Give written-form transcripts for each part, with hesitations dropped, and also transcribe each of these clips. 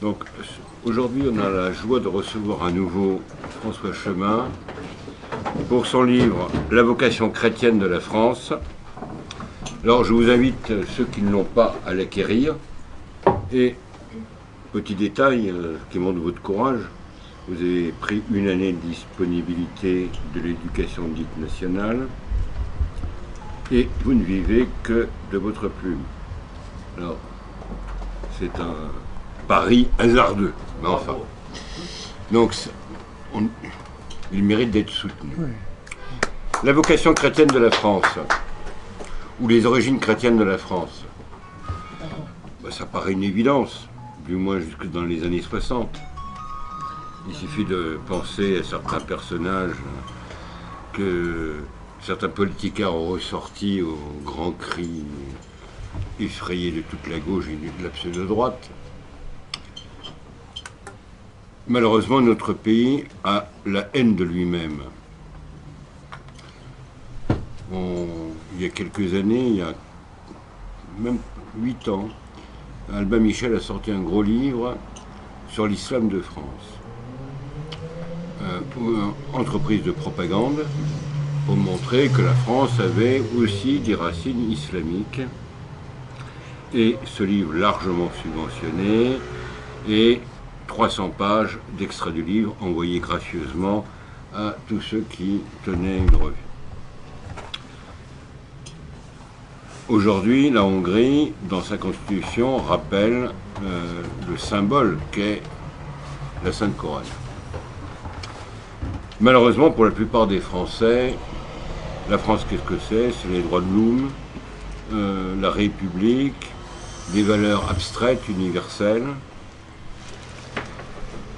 Donc aujourd'hui on a la joie de recevoir à nouveau François Chemin pour son livre La vocation chrétienne de la France. Alors je vous invite, ceux qui ne l'ont pas, à l'acquérir. Et petit détail qui montre votre courage, vous avez pris une année de disponibilité de l'éducation dite nationale et vous ne vivez que de votre plume. Alors c'est un pari hasardeux, mais enfin. Donc, il mérite d'être soutenu. La vocation chrétienne de la France, ou les origines chrétiennes de la France, ça paraît une évidence, du moins jusque dans les années 60. Il suffit de penser à certains personnages que certains politiciens ont ressortis au grand cri effrayé de toute la gauche et de la pseudo-droite. Malheureusement, notre pays a la haine de lui-même. Il y a quelques années, il y a même 8 ans, Albin Michel a sorti un gros livre sur l'islam de France. Une entreprise de propagande pour montrer que la France avait aussi des racines islamiques. Et ce livre largement subventionné et 300 pages d'extrait du livre envoyés gracieusement à tous ceux qui tenaient une revue. Aujourd'hui, la Hongrie, dans sa constitution, rappelle le symbole qu'est la Sainte Couronne. Malheureusement, pour la plupart des Français, la France, qu'est-ce que c'est? C'est les droits de l'homme, la République, des valeurs abstraites, universelles.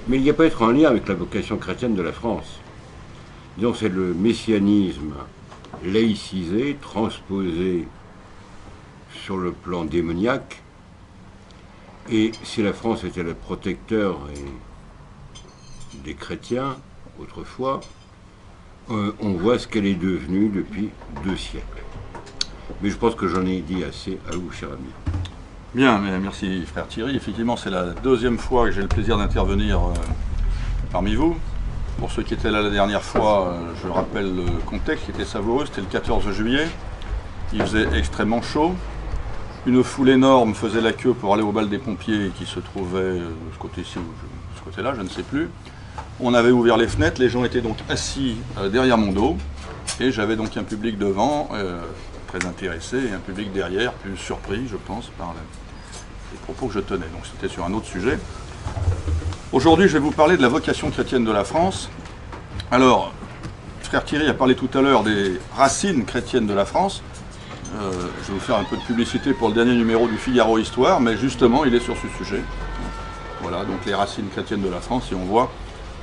Mais il n'y a pas à être en lien avec la vocation chrétienne de la France. Disons, c'est le messianisme laïcisé, transposé sur le plan démoniaque. Et si la France était le protecteur des chrétiens, autrefois, on voit ce qu'elle est devenue depuis 2 siècles. Mais je pense que j'en ai dit assez à vous, cher ami. Bien, merci frère Thierry. Effectivement, c'est la 2e fois que j'ai le plaisir d'intervenir parmi vous. Pour ceux qui étaient là la dernière fois, je rappelle le contexte qui était savoureux. C'était le 14 juillet. Il faisait extrêmement chaud. Une foule énorme faisait la queue pour aller au bal des pompiers qui se trouvait de ce côté-ci ou de ce côté-là, je ne sais plus. On avait ouvert les fenêtres, les gens étaient donc assis derrière mon dos. Et j'avais donc un public devant, très intéressé, et un public derrière, plus surpris, je pense, par les propos que je tenais. Donc c'était sur un autre sujet. Aujourd'hui, je vais vous parler de la vocation chrétienne de la France. Alors, frère Thierry a parlé tout à l'heure des racines chrétiennes de la France. Je vais vous faire un peu de publicité pour le dernier numéro du Figaro Histoire, mais justement, il est sur ce sujet. Voilà, donc les racines chrétiennes de la France, et on voit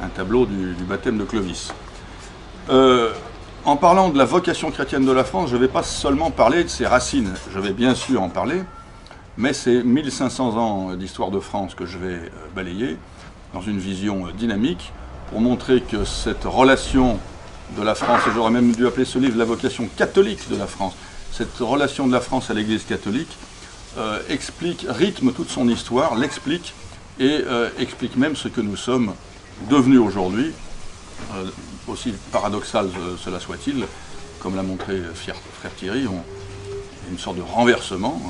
un tableau du baptême de Clovis. En parlant de la vocation chrétienne de la France, je ne vais pas seulement parler de ses racines. Je vais bien sûr en parler, mais c'est 1500 ans d'histoire de France que je vais balayer dans une vision dynamique pour montrer que cette relation de la France, et j'aurais même dû appeler ce livre la vocation catholique de la France, cette relation de la France à l'Église catholique rythme toute son histoire, l'explique et explique même ce que nous sommes devenus aujourd'hui. Aussi paradoxal cela soit-il, comme l'a montré frère Thierry, une sorte de renversement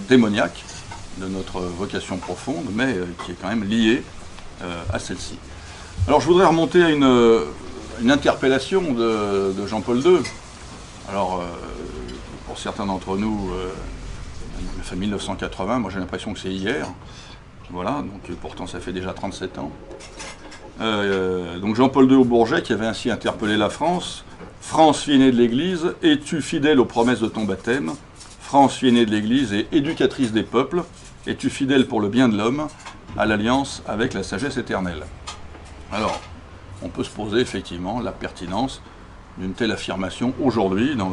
démoniaque de notre vocation profonde, mais qui est quand même liée à celle-ci. Alors je voudrais remonter à une interpellation de Jean-Paul II. Alors, pour certains d'entre nous, il fait 1980, moi j'ai l'impression que c'est hier. Voilà, donc pourtant ça fait déjà 37 ans. Donc Jean-Paul II au Bourget qui avait ainsi interpellé la France. France, fille aînée de l'Église, es-tu fidèle aux promesses de ton baptême? France, fille aînée de l'Église et éducatrice des peuples, es-tu fidèle pour le bien de l'homme à l'alliance avec la sagesse éternelle? Alors, on peut se poser effectivement la pertinence d'une telle affirmation aujourd'hui dans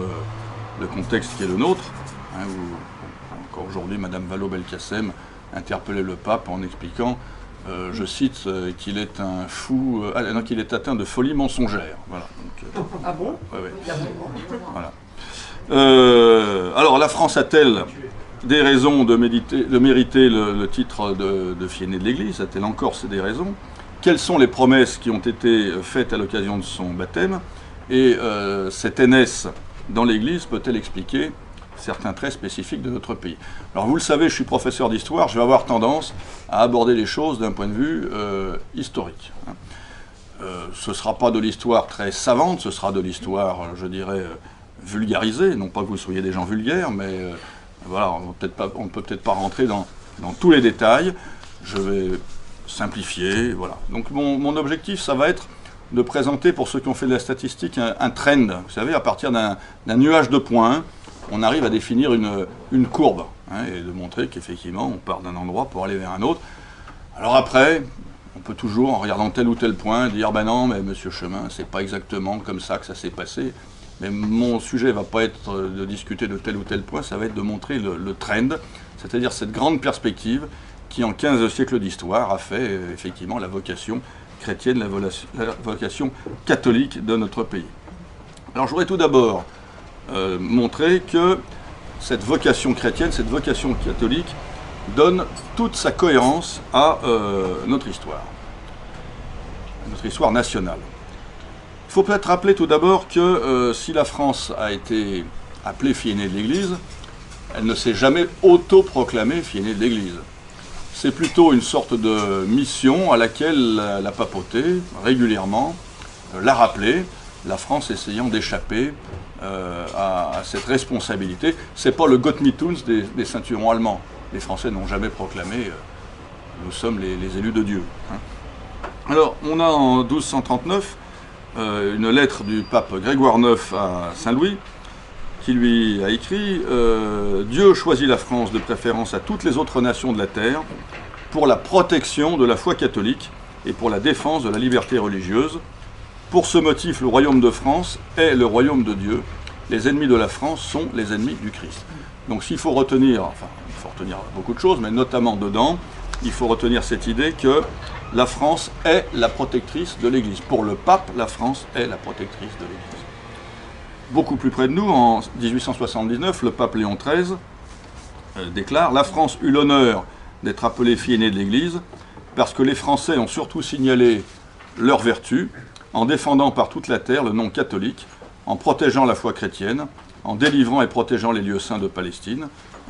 le contexte qui est le nôtre, où encore aujourd'hui Madame Vallaud-Belkacem interpellait le pape en expliquant je cite, qu'il est un fou, qu'il est atteint de folie mensongère. Voilà. Donc, ah bon? Ouais. Voilà. Alors, la France a-t-elle des raisons de mériter le titre de fils aîné de l'Église, a-t-elle encore des raisons? Quelles sont les promesses qui ont été faites à l'occasion de son baptême? Et cette aînesse dans l'Église peut-elle expliquer certains traits spécifiques de notre pays? Alors vous le savez, je suis professeur d'histoire, je vais avoir tendance à aborder les choses d'un point de vue historique. Ce ne sera pas de l'histoire très savante, ce sera de l'histoire, je dirais, vulgarisée. Non pas que vous soyez des gens vulgaires, mais voilà, on ne peut peut-être pas rentrer dans tous les détails. Je vais simplifier, voilà. Donc mon objectif, ça va être de présenter, pour ceux qui ont fait de la statistique, un trend. Vous savez, à partir d'un nuage de points, on arrive à définir une courbe, hein, et de montrer qu'effectivement, on part d'un endroit pour aller vers un autre. Alors après, on peut toujours, en regardant tel ou tel point, dire « ben non, mais monsieur Chemin, c'est pas exactement comme ça que ça s'est passé ». Mais mon sujet ne va pas être de discuter de tel ou tel point, ça va être de montrer le trend, c'est-à-dire cette grande perspective qui, en 15 siècles d'histoire, a fait effectivement la vocation chrétienne, la vocation catholique de notre pays. Alors je voudrais tout d'abord montrer que cette vocation chrétienne, cette vocation catholique, donne toute sa cohérence à notre histoire nationale. Il faut peut-être rappeler tout d'abord que si la France a été appelée fille aînée de l'Église, elle ne s'est jamais auto-proclamée fille aînée de l'Église. C'est plutôt une sorte de mission à laquelle la papauté, régulièrement, l'a rappelé, la France essayant d'échapper à cette responsabilité. C'est pas le Gott mit uns des ceinturons allemands. Les Français n'ont jamais proclamé nous sommes les élus de Dieu. Hein. Alors, on a en 1239 une lettre du pape Grégoire IX à Saint-Louis qui lui a écrit « Dieu choisit la France de préférence à toutes les autres nations de la terre pour la protection de la foi catholique et pour la défense de la liberté religieuse. Pour ce motif, le royaume de France est le royaume de Dieu. Les ennemis de la France sont les ennemis du Christ. » Donc s'il faut retenir, enfin il faut retenir beaucoup de choses, mais notamment dedans, il faut retenir cette idée que la France est la protectrice de l'Église. Pour le pape, la France est la protectrice de l'Église. Beaucoup plus près de nous, en 1879, le pape Léon XIII déclare « La France eut l'honneur d'être appelée fille aînée de l'Église parce que les Français ont surtout signalé leur vertu en défendant par toute la terre le nom catholique, en protégeant la foi chrétienne, en délivrant et protégeant les lieux saints de Palestine. »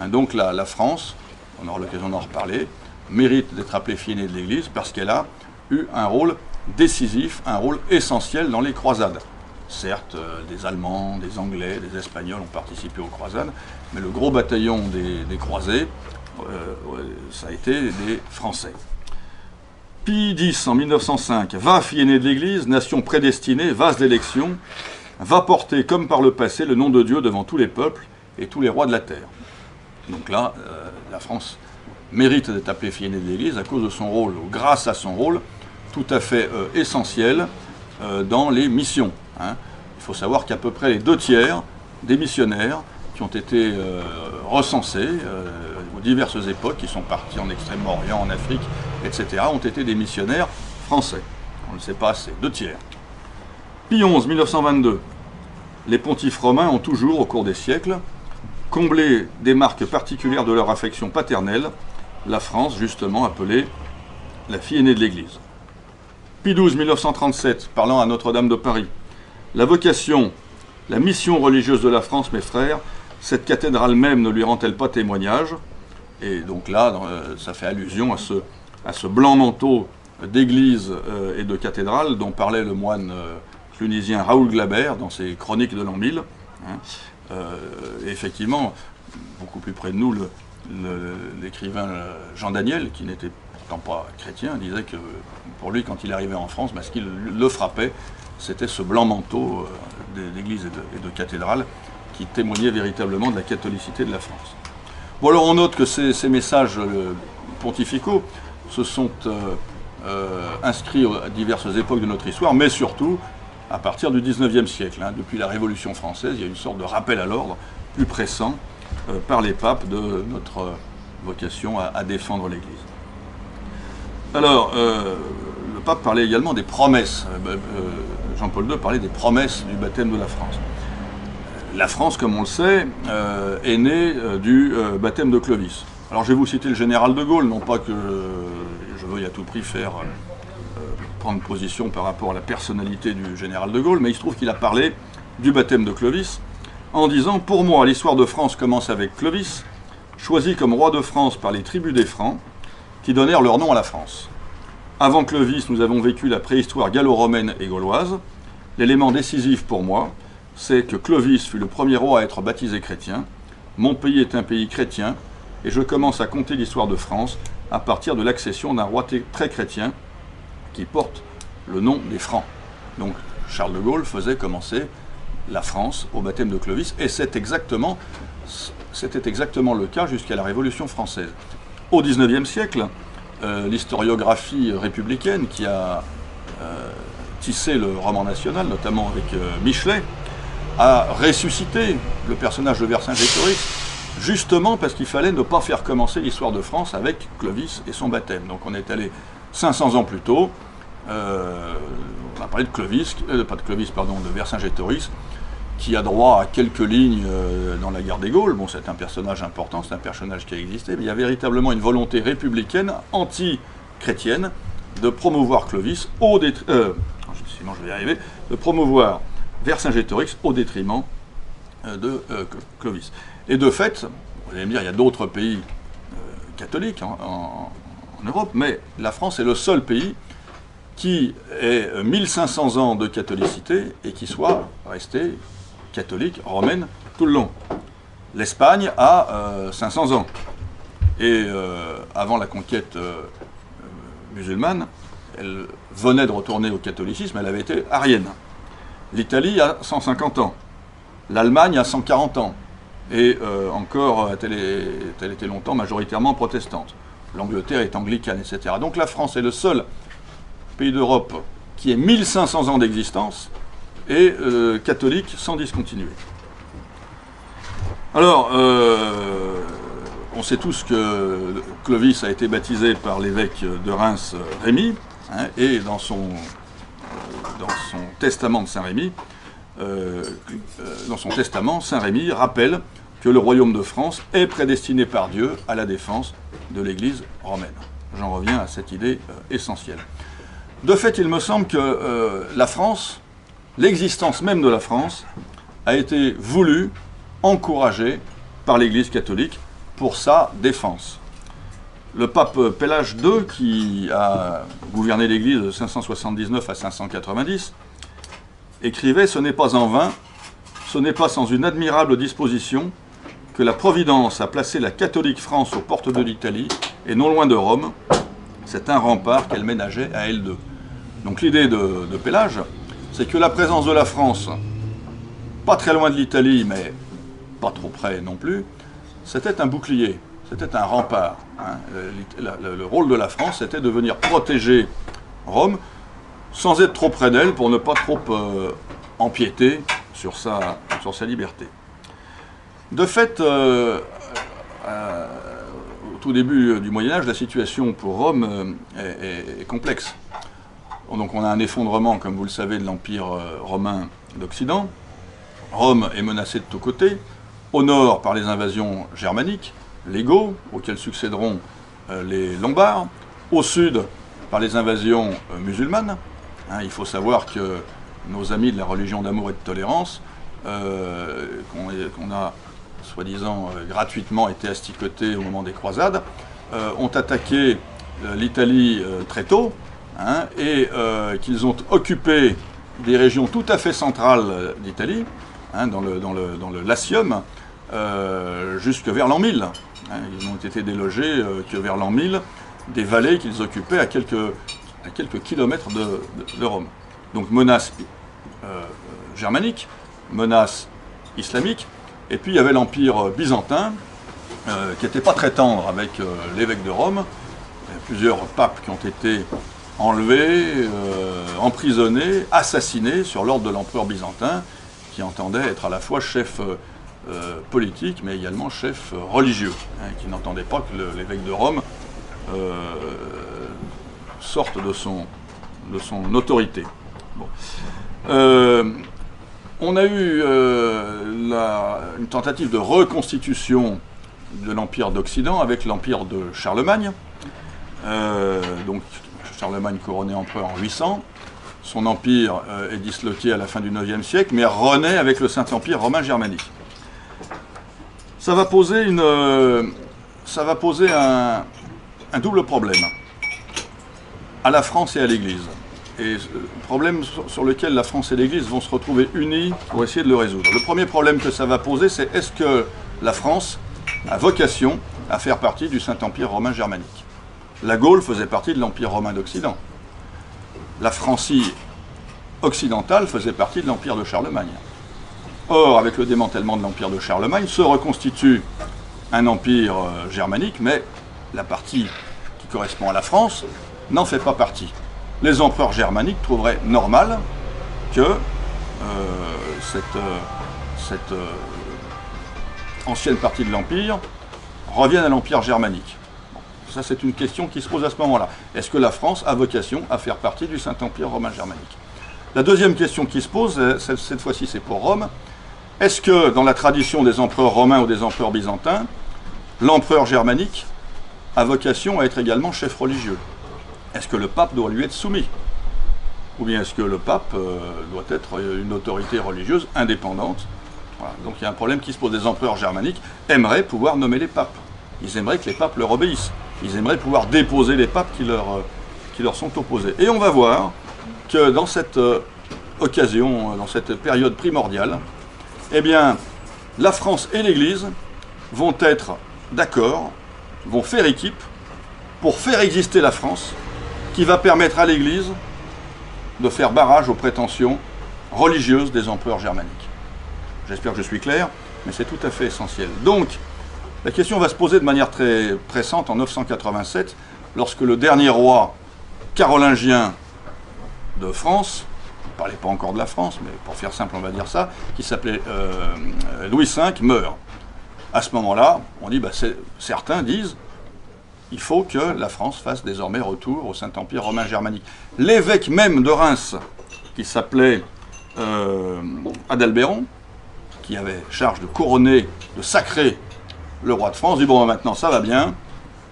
Donc la France, on aura l'occasion d'en reparler, mérite d'être appelée fille aînée de l'Église parce qu'elle a eu un rôle décisif, un rôle essentiel dans les croisades. Certes, des Allemands, des Anglais, des Espagnols ont participé aux croisades, mais le gros bataillon des croisés, ça a été des Français. Pie X, en 1905, va, fille aînée de l'Église, nation prédestinée, vase d'élection, va porter, comme par le passé, le nom de Dieu devant tous les peuples et tous les rois de la terre. Donc là, la France mérite d'être appelée fille aînée de l'Église à cause de son rôle, ou grâce à son rôle, tout à fait essentiel dans les missions. Hein. Il faut savoir qu'à peu près les 2/3 des missionnaires qui ont été recensés aux diverses époques, qui sont partis en Extrême-Orient, en Afrique, etc., ont été des missionnaires français. On ne le sait pas assez, 2/3. Pie XI, 1922. Les pontifes romains ont toujours, au cours des siècles, comblé des marques particulières de leur affection paternelle, la France, justement, appelée la fille aînée de l'Église. Pie XII, 1937, parlant à Notre-Dame de Paris. La vocation, la mission religieuse de la France, mes frères, cette cathédrale même ne lui rend-elle pas témoignage? Et donc là, ça fait allusion à ce blanc manteau d'église et de cathédrale dont parlait le moine clunisien Raoul Glaber dans ses chroniques de l'an 1000. Hein. Effectivement, beaucoup plus près de nous, l'écrivain Jean Daniel, qui n'était pourtant pas chrétien, disait que pour lui, quand il arrivait en France, ce qui le frappait, c'était ce blanc manteau d'église et de cathédrale qui témoignait véritablement de la catholicité de la France. Bon, alors on note que ces messages pontificaux se sont inscrits à diverses époques de notre histoire, mais surtout à partir du XIXe siècle. Hein. Depuis la Révolution française, il y a une sorte de rappel à l'ordre plus pressant par les papes de notre vocation à défendre l'Église. Alors, le pape parlait également des promesses. Jean-Paul II parlait des promesses du baptême de la France. la France, comme on le sait, est née du baptême de Clovis. Alors je vais vous citer le général de Gaulle, non pas que je veuille à tout prix prendre position par rapport à la personnalité du général de Gaulle, mais il se trouve qu'il a parlé du baptême de Clovis en disant « Pour moi, l'histoire de France commence avec Clovis, choisi comme roi de France par les tribus des Francs, qui donnèrent leur nom à la France. Avant Clovis, nous avons vécu la préhistoire gallo-romaine et gauloise. L'élément décisif pour moi, c'est que Clovis fut le premier roi à être baptisé chrétien. Mon pays est un pays chrétien, et je commence à compter l'histoire de France à partir de l'accession d'un roi très chrétien qui porte le nom des Francs. » Donc Charles de Gaulle faisait commencer la France au baptême de Clovis, et c'était exactement le cas jusqu'à la Révolution française. Au XIXe siècle, l'historiographie républicaine qui a tissé le roman national, notamment avec Michelet, a ressuscité le personnage de Vercingétorix, justement parce qu'il fallait ne pas faire commencer l'histoire de France avec Clovis et son baptême. Donc on est allé 500 ans plus tôt, on a parlé de de Vercingétorix, qui a droit à quelques lignes dans la guerre des Gaules. Bon, c'est un personnage important, c'est un personnage qui a existé, mais il y a véritablement une volonté républicaine, anti-chrétienne, de promouvoir Clovis sinon je vais y arriver, de promouvoir Vercingétorix au détriment de Clovis. Et de fait, vous allez me dire, il y a d'autres pays catholiques en Europe, mais la France est le seul pays qui ait 1500 ans de catholicité et qui soit resté catholique romaine tout le long. L'Espagne a 500 ans. Et avant la conquête musulmane, elle venait de retourner au catholicisme, elle avait été arienne. L'Italie a 150 ans. L'Allemagne a 140 ans. Et encore, elle était longtemps majoritairement protestante. L'Angleterre est anglicane, etc. Donc la France est le seul pays d'Europe qui ait 1500 ans d'existence et catholique sans discontinuer. Alors, on sait tous que Clovis a été baptisé par l'évêque de Reims, Rémy, hein, et dans son testament de Saint-Rémy, Saint Rémy rappelle que le royaume de France est prédestiné par Dieu à la défense de l'Église romaine. J'en reviens à cette idée essentielle. De fait, il me semble que la France, l'existence même de la France, a été voulue, encouragée par l'Église catholique pour sa défense. Le pape Pélage II, qui a gouverné l'Église de 579 à 590, écrivait « Ce n'est pas en vain, ce n'est pas sans une admirable disposition que la Providence a placé la catholique France aux portes de l'Italie et non loin de Rome. C'est un rempart qu'elle ménageait à elle deux. » Donc l'idée de Pélage, c'est que la présence de la France, pas très loin de l'Italie, mais pas trop près non plus, c'était un bouclier, c'était un rempart. Hein. Le rôle de la France, c'était de venir protéger Rome, sans être trop près d'elle, pour ne pas trop empiéter sur sa liberté. De fait, au tout début du Moyen-Âge, la situation pour Rome est complexe. Donc on a un effondrement, comme vous le savez, de l'Empire romain d'Occident. Rome est menacée de tous côtés. Au nord, par les invasions germaniques, les Goths, auxquels succéderont les Lombards. Au sud, par les invasions musulmanes. Hein, il faut savoir que nos amis de la religion d'amour et de tolérance, qu'on a soi-disant gratuitement été asticotés au moment des croisades, ont attaqué l'Italie très tôt, hein, et qu'ils ont occupé des régions tout à fait centrales d'Italie, hein, dans le Latium, jusque vers l'an 1000. Hein, ils n'ont été délogés que vers l'an 1000 des vallées qu'ils occupaient à quelques kilomètres de Rome. Donc menace germanique, menace islamique, et puis il y avait l'Empire byzantin, qui n'était pas très tendre avec l'évêque de Rome. Il y a plusieurs papes qui ont été enlevés, emprisonnés, assassinés sur l'ordre de l'empereur byzantin, qui entendait être à la fois chef politique, mais également chef religieux, hein, qui n'entendait pas que l'évêque de Rome sorte de son autorité. Bon. On a eu une tentative de reconstitution de l'Empire d'Occident avec l'Empire de Charlemagne. Donc Charlemagne couronné empereur en 800. Son empire est disloqué à la fin du IXe siècle, mais renaît avec le Saint-Empire romain germanique. Ça va poser un double problème à la France et à l'Église. Et problème sur lequel la France et l'Église vont se retrouver unies pour essayer de le résoudre. Le premier problème que ça va poser, c'est est-ce que la France a vocation à faire partie du Saint-Empire romain germanique? La Gaule faisait partie de l'Empire romain d'Occident. La Francie occidentale faisait partie de l'Empire de Charlemagne. Or, avec le démantèlement de l'Empire de Charlemagne, se reconstitue un empire germanique, mais la partie qui correspond à la France n'en fait pas partie. Les empereurs germaniques trouveraient normal que cette ancienne partie de l'Empire revienne à l'Empire germanique. Bon, ça, c'est une question qui se pose à ce moment-là. Est-ce que la France a vocation à faire partie du Saint-Empire romain germanique? La deuxième question qui se pose, cette fois-ci c'est pour Rome, est-ce que dans la tradition des empereurs romains ou des empereurs byzantins, l'empereur germanique a vocation à être également chef religieux? Est-ce que le pape doit lui être soumis? Ou bien est-ce que le pape doit être une autorité religieuse indépendante? Voilà. Donc il y a un problème qui se pose. Les empereurs germaniques aimeraient pouvoir nommer les papes. Ils aimeraient que les papes leur obéissent. Ils aimeraient pouvoir déposer les papes qui leur sont opposés. Et on va voir que dans cette occasion, dans cette période primordiale, eh bien, la France et l'Église vont être d'accord, vont faire équipe pour faire exister la France, qui va permettre à l'Église de faire barrage aux prétentions religieuses des empereurs germaniques. J'espère que je suis clair, mais c'est tout à fait essentiel. Donc, la question va se poser de manière très pressante en 987, lorsque le dernier roi carolingien de France, il ne parlait pas encore de la France, mais pour faire simple, on va dire ça, qui s'appelait Louis V, meurt. À ce moment-là, on dit, certains disent, il faut que la France fasse désormais retour au Saint-Empire romain germanique. L'évêque même de Reims, qui s'appelait Adalbéron, qui avait charge de couronner, de sacrer le roi de France, dit bon, maintenant ça va bien,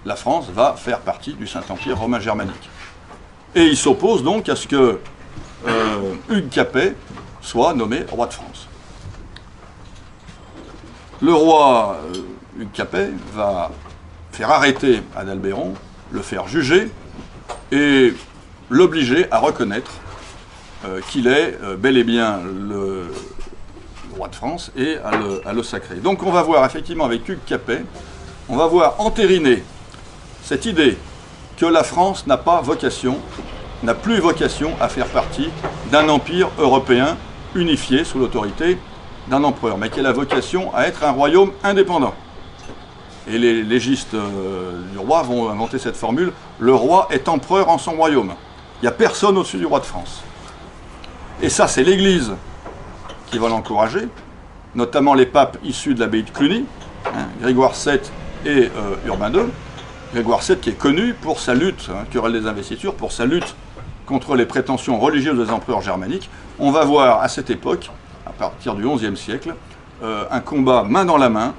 la France va faire partie du Saint-Empire romain germanique. Et il s'oppose donc à ce que Hugues Capet soit nommé roi de France. Le roi Hugues Capet va faire arrêter Adalbéron, le faire juger et l'obliger à reconnaître qu'il est bel et bien le roi de France et à le sacrer. Donc on va voir effectivement avec Hugues Capet, on va voir entériner cette idée que la France n'a pas vocation, n'a plus vocation à faire partie d'un empire européen unifié sous l'autorité d'un empereur, mais qu'elle a vocation à être un royaume indépendant. Et les légistes du roi vont inventer cette formule, le roi est empereur en son royaume. Il n'y a personne au-dessus du roi de France. Et ça, c'est l'Église qui va l'encourager, notamment les papes issus de l'abbaye de Cluny, Grégoire VII et Urbain II. Grégoire VII qui est connu pour sa lutte, querelle des investitures, pour sa lutte contre les prétentions religieuses des empereurs germaniques. On va voir à cette époque, à partir du XIe siècle, un combat main dans la main,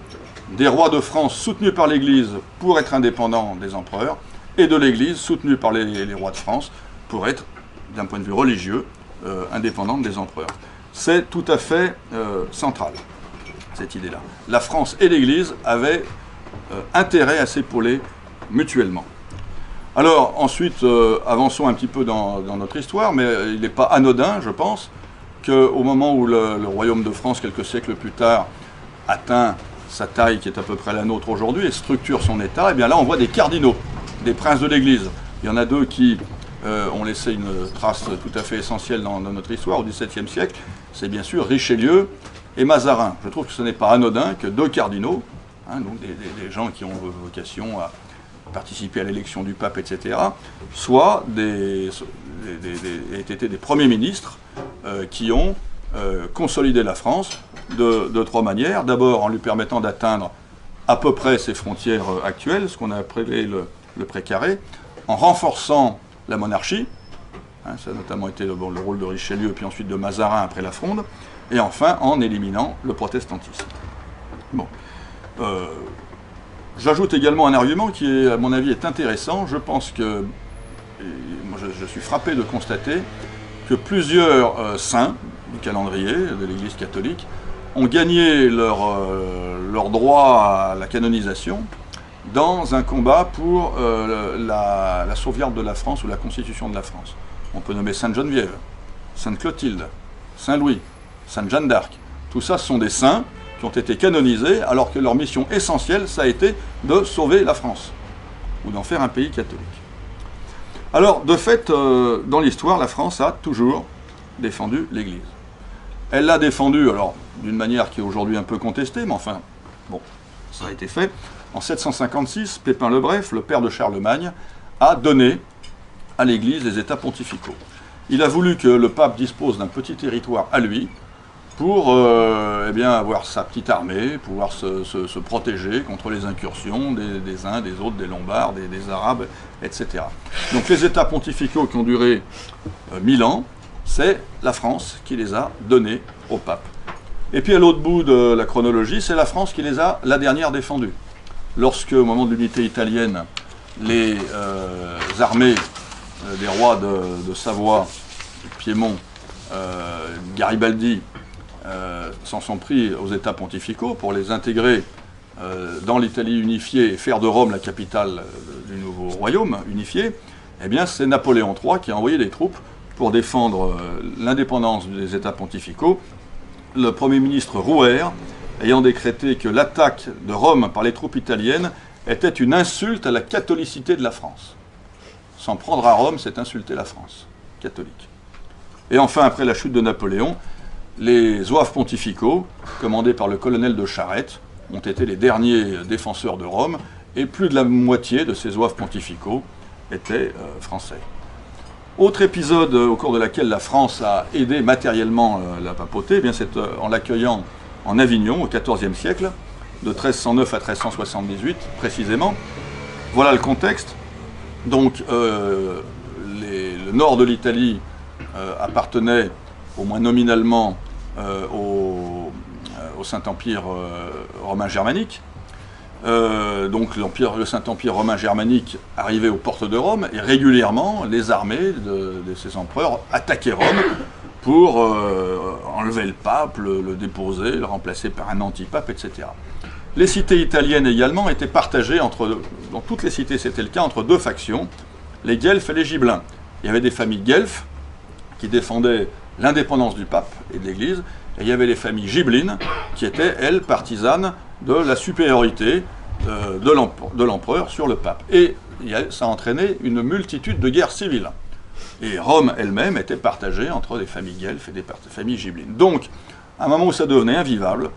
des rois de France soutenus par l'Église pour être indépendants des empereurs, et de l'Église soutenue par les rois de France pour être, d'un point de vue religieux, indépendante des empereurs. C'est tout à fait central, cette idée-là. La France et l'Église avaient intérêt à s'épauler mutuellement. Alors, ensuite, avançons un petit peu dans notre histoire, mais il n'est pas anodin, je pense, qu'au moment où le royaume de France, quelques siècles plus tard, atteint sa taille qui est à peu près la nôtre aujourd'hui et structure son État, et bien là on voit des cardinaux, des princes de l'Église. Il y en a deux qui ont laissé une trace tout à fait essentielle dans notre histoire au XVIIe siècle, c'est bien sûr Richelieu et Mazarin. Je trouve que ce n'est pas anodin que deux cardinaux, donc des gens qui ont vocation à participer à l'élection du pape, etc., aient été des premiers ministres qui ont consolidé la France de trois manières. D'abord en lui permettant d'atteindre à peu près ses frontières actuelles, ce qu'on a appelé le précaré, en renforçant la monarchie, ça a notamment été le rôle de Richelieu, puis ensuite de Mazarin après la Fronde, et enfin en éliminant le protestantisme. Bon. J'ajoute également un argument qui, est, à mon avis, est intéressant. Je pense que, moi je suis frappé de constater que plusieurs saints du calendrier de l'Église catholique ont gagné leur droit à la canonisation dans un combat pour la sauvegarde de la France ou la constitution de la France. On peut nommer Sainte Geneviève, Sainte Clotilde, Saint Louis, Sainte Jeanne d'Arc. Tout ça, ce sont des saints qui ont été canonisés alors que leur mission essentielle, ça a été de sauver la France ou d'en faire un pays catholique. Alors, de fait, dans l'histoire, la France a toujours défendu l'Église. Elle l'a défendue, alors, d'une manière qui est aujourd'hui un peu contestée, mais enfin, bon, ça a été fait. En 756, Pépin le Bref, le père de Charlemagne, a donné à l'Église les États pontificaux. Il a voulu que le pape dispose d'un petit territoire à lui pour eh bien, avoir sa petite armée, pouvoir se protéger contre les incursions des uns, des autres, des Lombards, des Arabes, etc. Donc les États pontificaux qui ont duré 1000 ans, c'est la France qui les a donnés au pape. Et puis à l'autre bout de la chronologie, c'est la France qui les a la dernière défendus. Lorsque, au moment de l'unité italienne, les armées des rois de Savoie, de Piémont, Garibaldi, s'en sont pris aux États pontificaux pour les intégrer dans l'Italie unifiée et faire de Rome la capitale du nouveau royaume unifié, eh bien c'est Napoléon III qui a envoyé des troupes pour défendre l'indépendance des États pontificaux. Le Premier ministre Rouher ayant décrété que l'attaque de Rome par les troupes italiennes était une insulte à la catholicité de la France. S'en prendre à Rome, c'est insulter la France catholique. Et enfin, après la chute de Napoléon, les zouaves pontificaux, commandés par le colonel de Charette, ont été les derniers défenseurs de Rome, et plus de la moitié de ces zouaves pontificaux étaient français. Autre épisode au cours de laquelle la France a aidé matériellement la papauté, eh bien c'est en l'accueillant en Avignon au XIVe siècle, de 1309 à 1378 précisément. Voilà le contexte. Donc le nord de l'Italie appartenait, au moins nominalement, au Saint-Empire romain germanique. Donc le Saint-Empire romain germanique arrivait aux portes de Rome et régulièrement les armées de ces empereurs attaquaient Rome pour enlever le pape, le déposer, le remplacer par un antipape, etc. Les cités italiennes également étaient partagées entre, dans toutes les cités c'était le cas, entre deux factions, les Guelfes et les Gibelins. Il y avait des familles Guelfes qui défendaient l'indépendance du pape et de l'Église, et il y avait les familles gibelines qui étaient, elles, partisanes de la supériorité de l'empereur sur le pape. Et ça entraînait une multitude de guerres civiles. Et Rome elle-même était partagée entre des familles guelfes et des familles gibelines. Donc, à un moment où ça devenait invivable,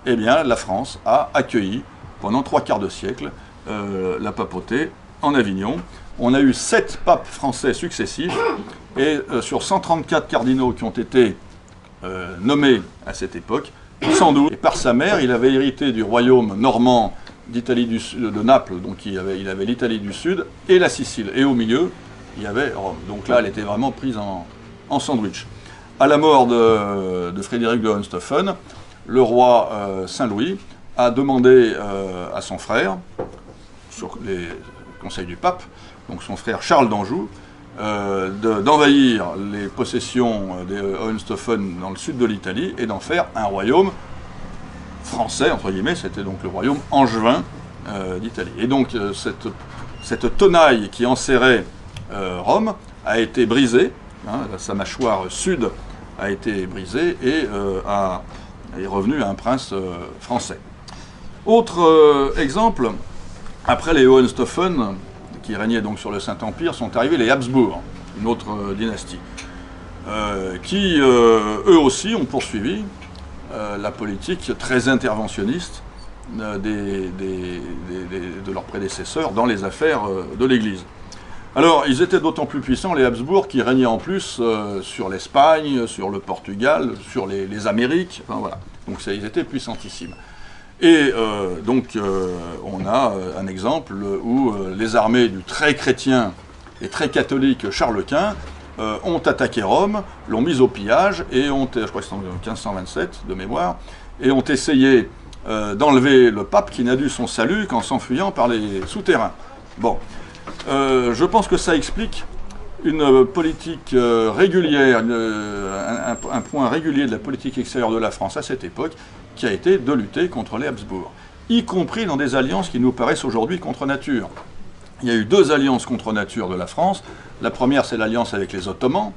eh bien, la France a accueilli, pendant 3/4 de siècle, la papauté en Avignon. On a eu 7 papes français successifs, et sur 134 cardinaux qui ont été nommé à cette époque, sans doute, et par sa mère, il avait hérité du royaume normand d'Italie de Naples, donc il avait l'Italie du Sud et la Sicile, et au milieu, il y avait Rome. Donc là, elle était vraiment prise en sandwich. À la mort de Frédéric de Hohenstaufen, le roi Saint-Louis a demandé à son frère, sur les conseils du pape, donc son frère Charles d'Anjou, d'envahir les possessions des Hohenstaufen dans le sud de l'Italie et d'en faire un royaume français, entre guillemets, c'était donc le royaume angevin d'Italie. Et donc cette tenaille qui enserrait Rome a été brisée, hein, sa mâchoire sud a été brisée et est revenue à un prince français. Autre exemple, après les Hohenstaufen, qui régnaient donc sur le Saint-Empire, sont arrivés les Habsbourg, une autre dynastie, qui eux aussi ont poursuivi la politique très interventionniste de leurs prédécesseurs dans les affaires de l'Église. Alors, ils étaient d'autant plus puissants, les Habsbourg, qui régnaient en plus sur l'Espagne, sur le Portugal, sur les Amériques, enfin voilà. Donc ils étaient puissantissimes. Et donc on a un exemple où les armées du très chrétien et très catholique Charles Quint ont attaqué Rome, l'ont mise au pillage, et ont, je crois que c'est en 1527 de mémoire, et ont essayé d'enlever le pape qui n'a dû son salut qu'en s'enfuyant par les souterrains. Bon, je pense que ça explique une politique régulière, un point régulier de la politique extérieure de la France à cette époque, qui a été de lutter contre les Habsbourg, y compris dans des alliances qui nous paraissent aujourd'hui contre nature. Il y a eu 2 alliances contre nature de la France. La première, c'est l'alliance avec les Ottomans.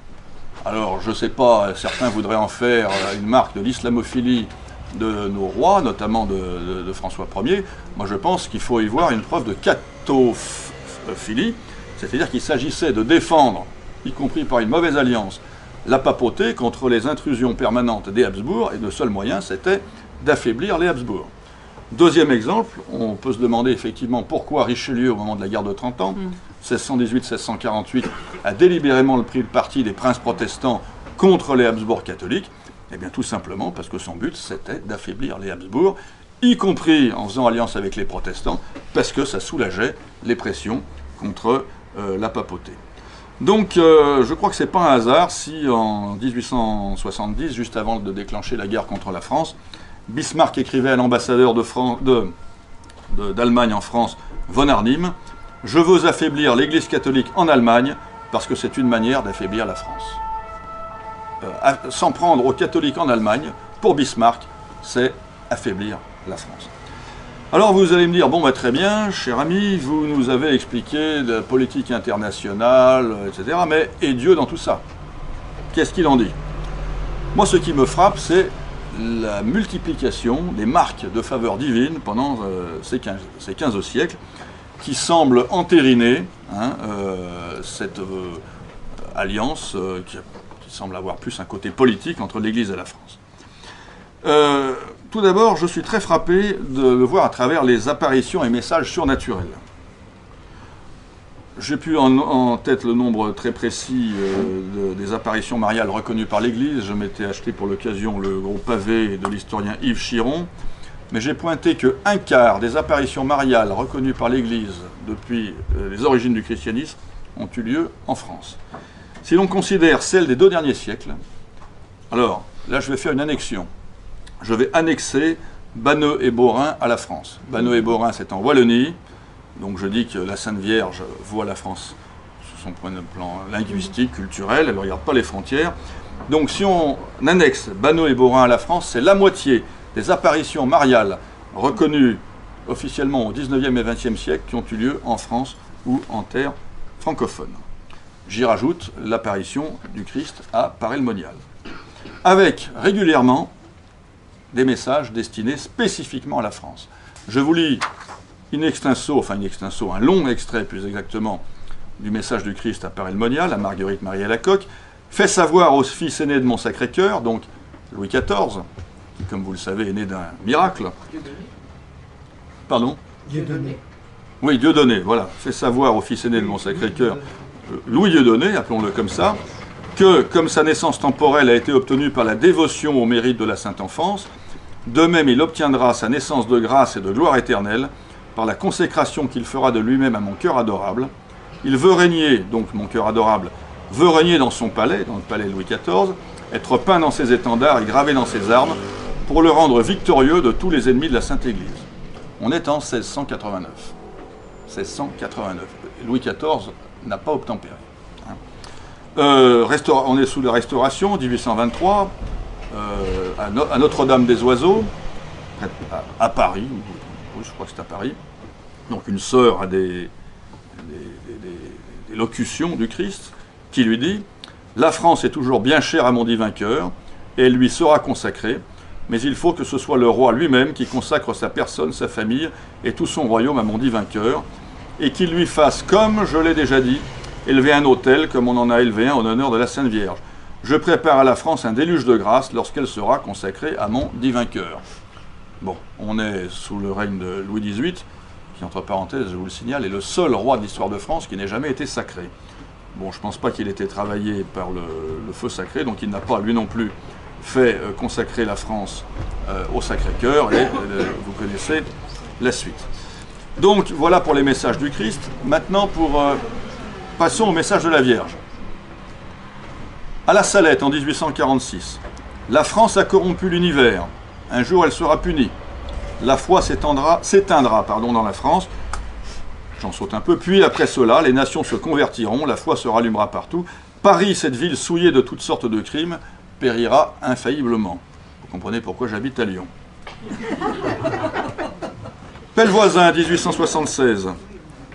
Alors, je ne sais pas, certains voudraient en faire une marque de l'islamophilie de nos rois, notamment de François Ier. Moi, je pense qu'il faut y voir une preuve de cathophilie, c'est-à-dire qu'il s'agissait de défendre, y compris par une mauvaise alliance, la papauté contre les intrusions permanentes des Habsbourg, et le seul moyen, c'était d'affaiblir les Habsbourg. Deuxième exemple, on peut se demander effectivement pourquoi Richelieu, au moment de la guerre de 30 ans, 1618-1648, a délibérément pris le parti des princes protestants contre les Habsbourg catholiques. Eh bien tout simplement parce que son but, c'était d'affaiblir les Habsbourg, y compris en faisant alliance avec les protestants, parce que ça soulageait les pressions contre la papauté. Donc je crois que ce n'est pas un hasard si en 1870, juste avant de déclencher la guerre contre la France, Bismarck écrivait à l'ambassadeur d'Allemagne en France, von Arnim, « Je veux affaiblir l'Église catholique en Allemagne parce que c'est une manière d'affaiblir la France. » S'en prendre aux catholiques en Allemagne, pour Bismarck, c'est affaiblir la France. Alors vous allez me dire, bon bah très bien, cher ami, vous nous avez expliqué la politique internationale, etc., mais et Dieu dans tout ça? Qu'est-ce qu'il en dit? Moi ce qui me frappe, c'est la multiplication des marques de faveur divine pendant ces 15 siècles, qui semblent entériner cette alliance qui semble avoir plus un côté politique entre l'Église et la France. Tout d'abord, je suis très frappé de le voir à travers les apparitions et messages surnaturels. J'ai plus en tête le nombre très précis des apparitions mariales reconnues par l'Église. Je m'étais acheté pour l'occasion le gros pavé de l'historien Yves Chiron. Mais j'ai pointé qu'un quart des apparitions mariales reconnues par l'Église depuis les origines du christianisme ont eu lieu en France. Si l'on considère celles des 2 derniers siècles, alors là je vais faire une annexion. Je vais annexer Banneux et Beaurain à la France. Banneux et Beaurain, c'est en Wallonie. Donc je dis que la Sainte Vierge voit la France sur son point de plan linguistique, culturel, elle ne regarde pas les frontières. Donc si on annexe Banneux et Beaurain à la France, c'est la moitié des apparitions mariales reconnues officiellement au 19e et 20e siècle qui ont eu lieu en France ou en terre francophone. J'y rajoute l'apparition du Christ à Paray-le-Monial, avec régulièrement des messages destinés spécifiquement à la France. Je vous lis un long extrait plus exactement, du message du Christ à Paray-le-Monial, à Marguerite Marie Alacoque, fait savoir au fils aîné de mon Sacré-Cœur, donc Louis XIV, qui, comme vous le savez, est né d'un miracle. Pardon ? Dieudonné. Oui, Dieudonné, voilà. Fait savoir au fils aîné de mon Sacré-Cœur, Louis Dieudonné, appelons-le comme ça, que, comme sa naissance temporelle a été obtenue par la dévotion au mérite de la Sainte Enfance, de même il obtiendra sa naissance de grâce et de gloire éternelle par la consécration qu'il fera de lui-même à mon cœur adorable. Il veut régner, donc mon cœur adorable, veut régner dans son palais, dans le palais Louis XIV, être peint dans ses étendards et gravé dans ses armes, pour le rendre victorieux de tous les ennemis de la Sainte Église. On est en 1689. 1689. Louis XIV n'a pas obtempéré. On est sous la Restauration, 1823, à Notre-Dame des Oiseaux, à Paris, oui, je crois que c'est à Paris. Donc une sœur a des locutions du Christ qui lui dit « La France est toujours bien chère à mon divin cœur, et elle lui sera consacrée, mais il faut que ce soit le roi lui-même qui consacre sa personne, sa famille et tout son royaume à mon divin cœur, et qu'il lui fasse, comme je l'ai déjà dit, élever un autel comme on en a élevé un en honneur de la Sainte Vierge. Je prépare à la France un déluge de grâce lorsqu'elle sera consacrée à mon divin cœur. » Bon, on est sous le règne de Louis XVIII, qui, entre parenthèses, je vous le signale, est le seul roi de l'histoire de France qui n'ait jamais été sacré. Bon, je ne pense pas qu'il ait été travaillé par le feu sacré, donc il n'a pas, lui non plus, fait consacrer la France au Sacré-Cœur, et vous connaissez la suite. Donc, voilà pour les messages du Christ. Maintenant, passons au message de la Vierge. À la Salette, en 1846, la France a corrompu l'univers. Un jour, elle sera punie. La foi s'éteindra dans la France. J'en saute un peu. Puis, après cela, les nations se convertiront, la foi se rallumera partout. Paris, cette ville souillée de toutes sortes de crimes, périra infailliblement. Vous comprenez pourquoi j'habite à Lyon. Pellevoisin, 1876.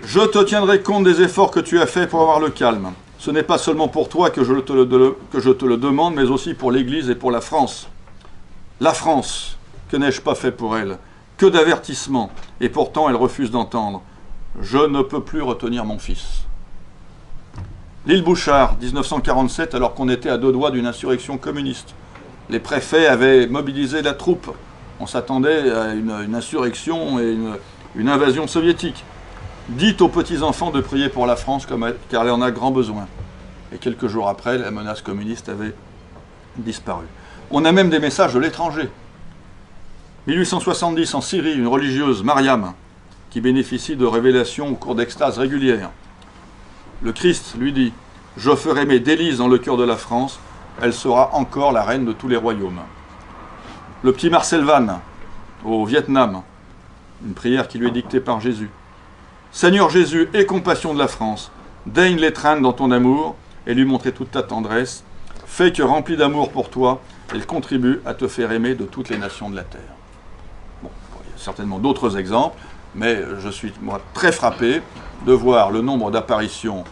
Je te tiendrai compte des efforts que tu as faits pour avoir le calme. Ce n'est pas seulement pour toi que je te le demande, mais aussi pour l'Église et pour la France. La France, que n'ai-je pas fait pour elle? Que d'avertissements, et pourtant elle refuse d'entendre. Je ne peux plus retenir mon fils. L'île Bouchard, 1947, alors qu'on était à deux doigts d'une insurrection communiste. Les préfets avaient mobilisé la troupe. On s'attendait à une insurrection et une invasion soviétique. Dites aux petits-enfants de prier pour la France car elle en a grand besoin. Et quelques jours après, la menace communiste avait disparu. On a même des messages de l'étranger. 1870, en Syrie, une religieuse, Mariam, qui bénéficie de révélations au cours d'extases régulières. Le Christ lui dit « Je ferai mes délices dans le cœur de la France, elle sera encore la reine de tous les royaumes. » Le petit Marcel Vann, au Vietnam, une prière qui lui est dictée par Jésus. Seigneur Jésus, aie compassion de la France, daigne l'étreindre dans ton amour et lui montrer toute ta tendresse. Fais que, remplie d'amour pour toi, elle contribue à te faire aimer de toutes les nations de la terre. Bon, il y a certainement d'autres exemples, mais je suis moi très frappé de voir le nombre d'apparitions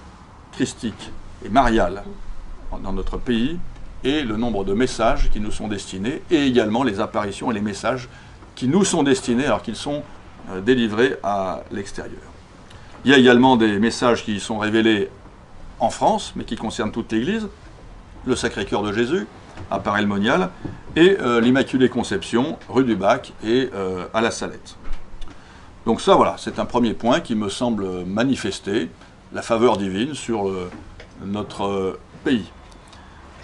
christiques et mariales dans notre pays et le nombre de messages qui nous sont destinés et également les apparitions et les messages qui nous sont destinés alors qu'ils sont délivrés à l'extérieur. Il y a également des messages qui sont révélés en France, mais qui concernent toute l'Église. Le Sacré-Cœur de Jésus, à Paray-le-Monial, et l'Immaculée Conception, rue du Bac et à la Salette. Donc ça, voilà, c'est un premier point qui me semble manifester la faveur divine sur notre pays.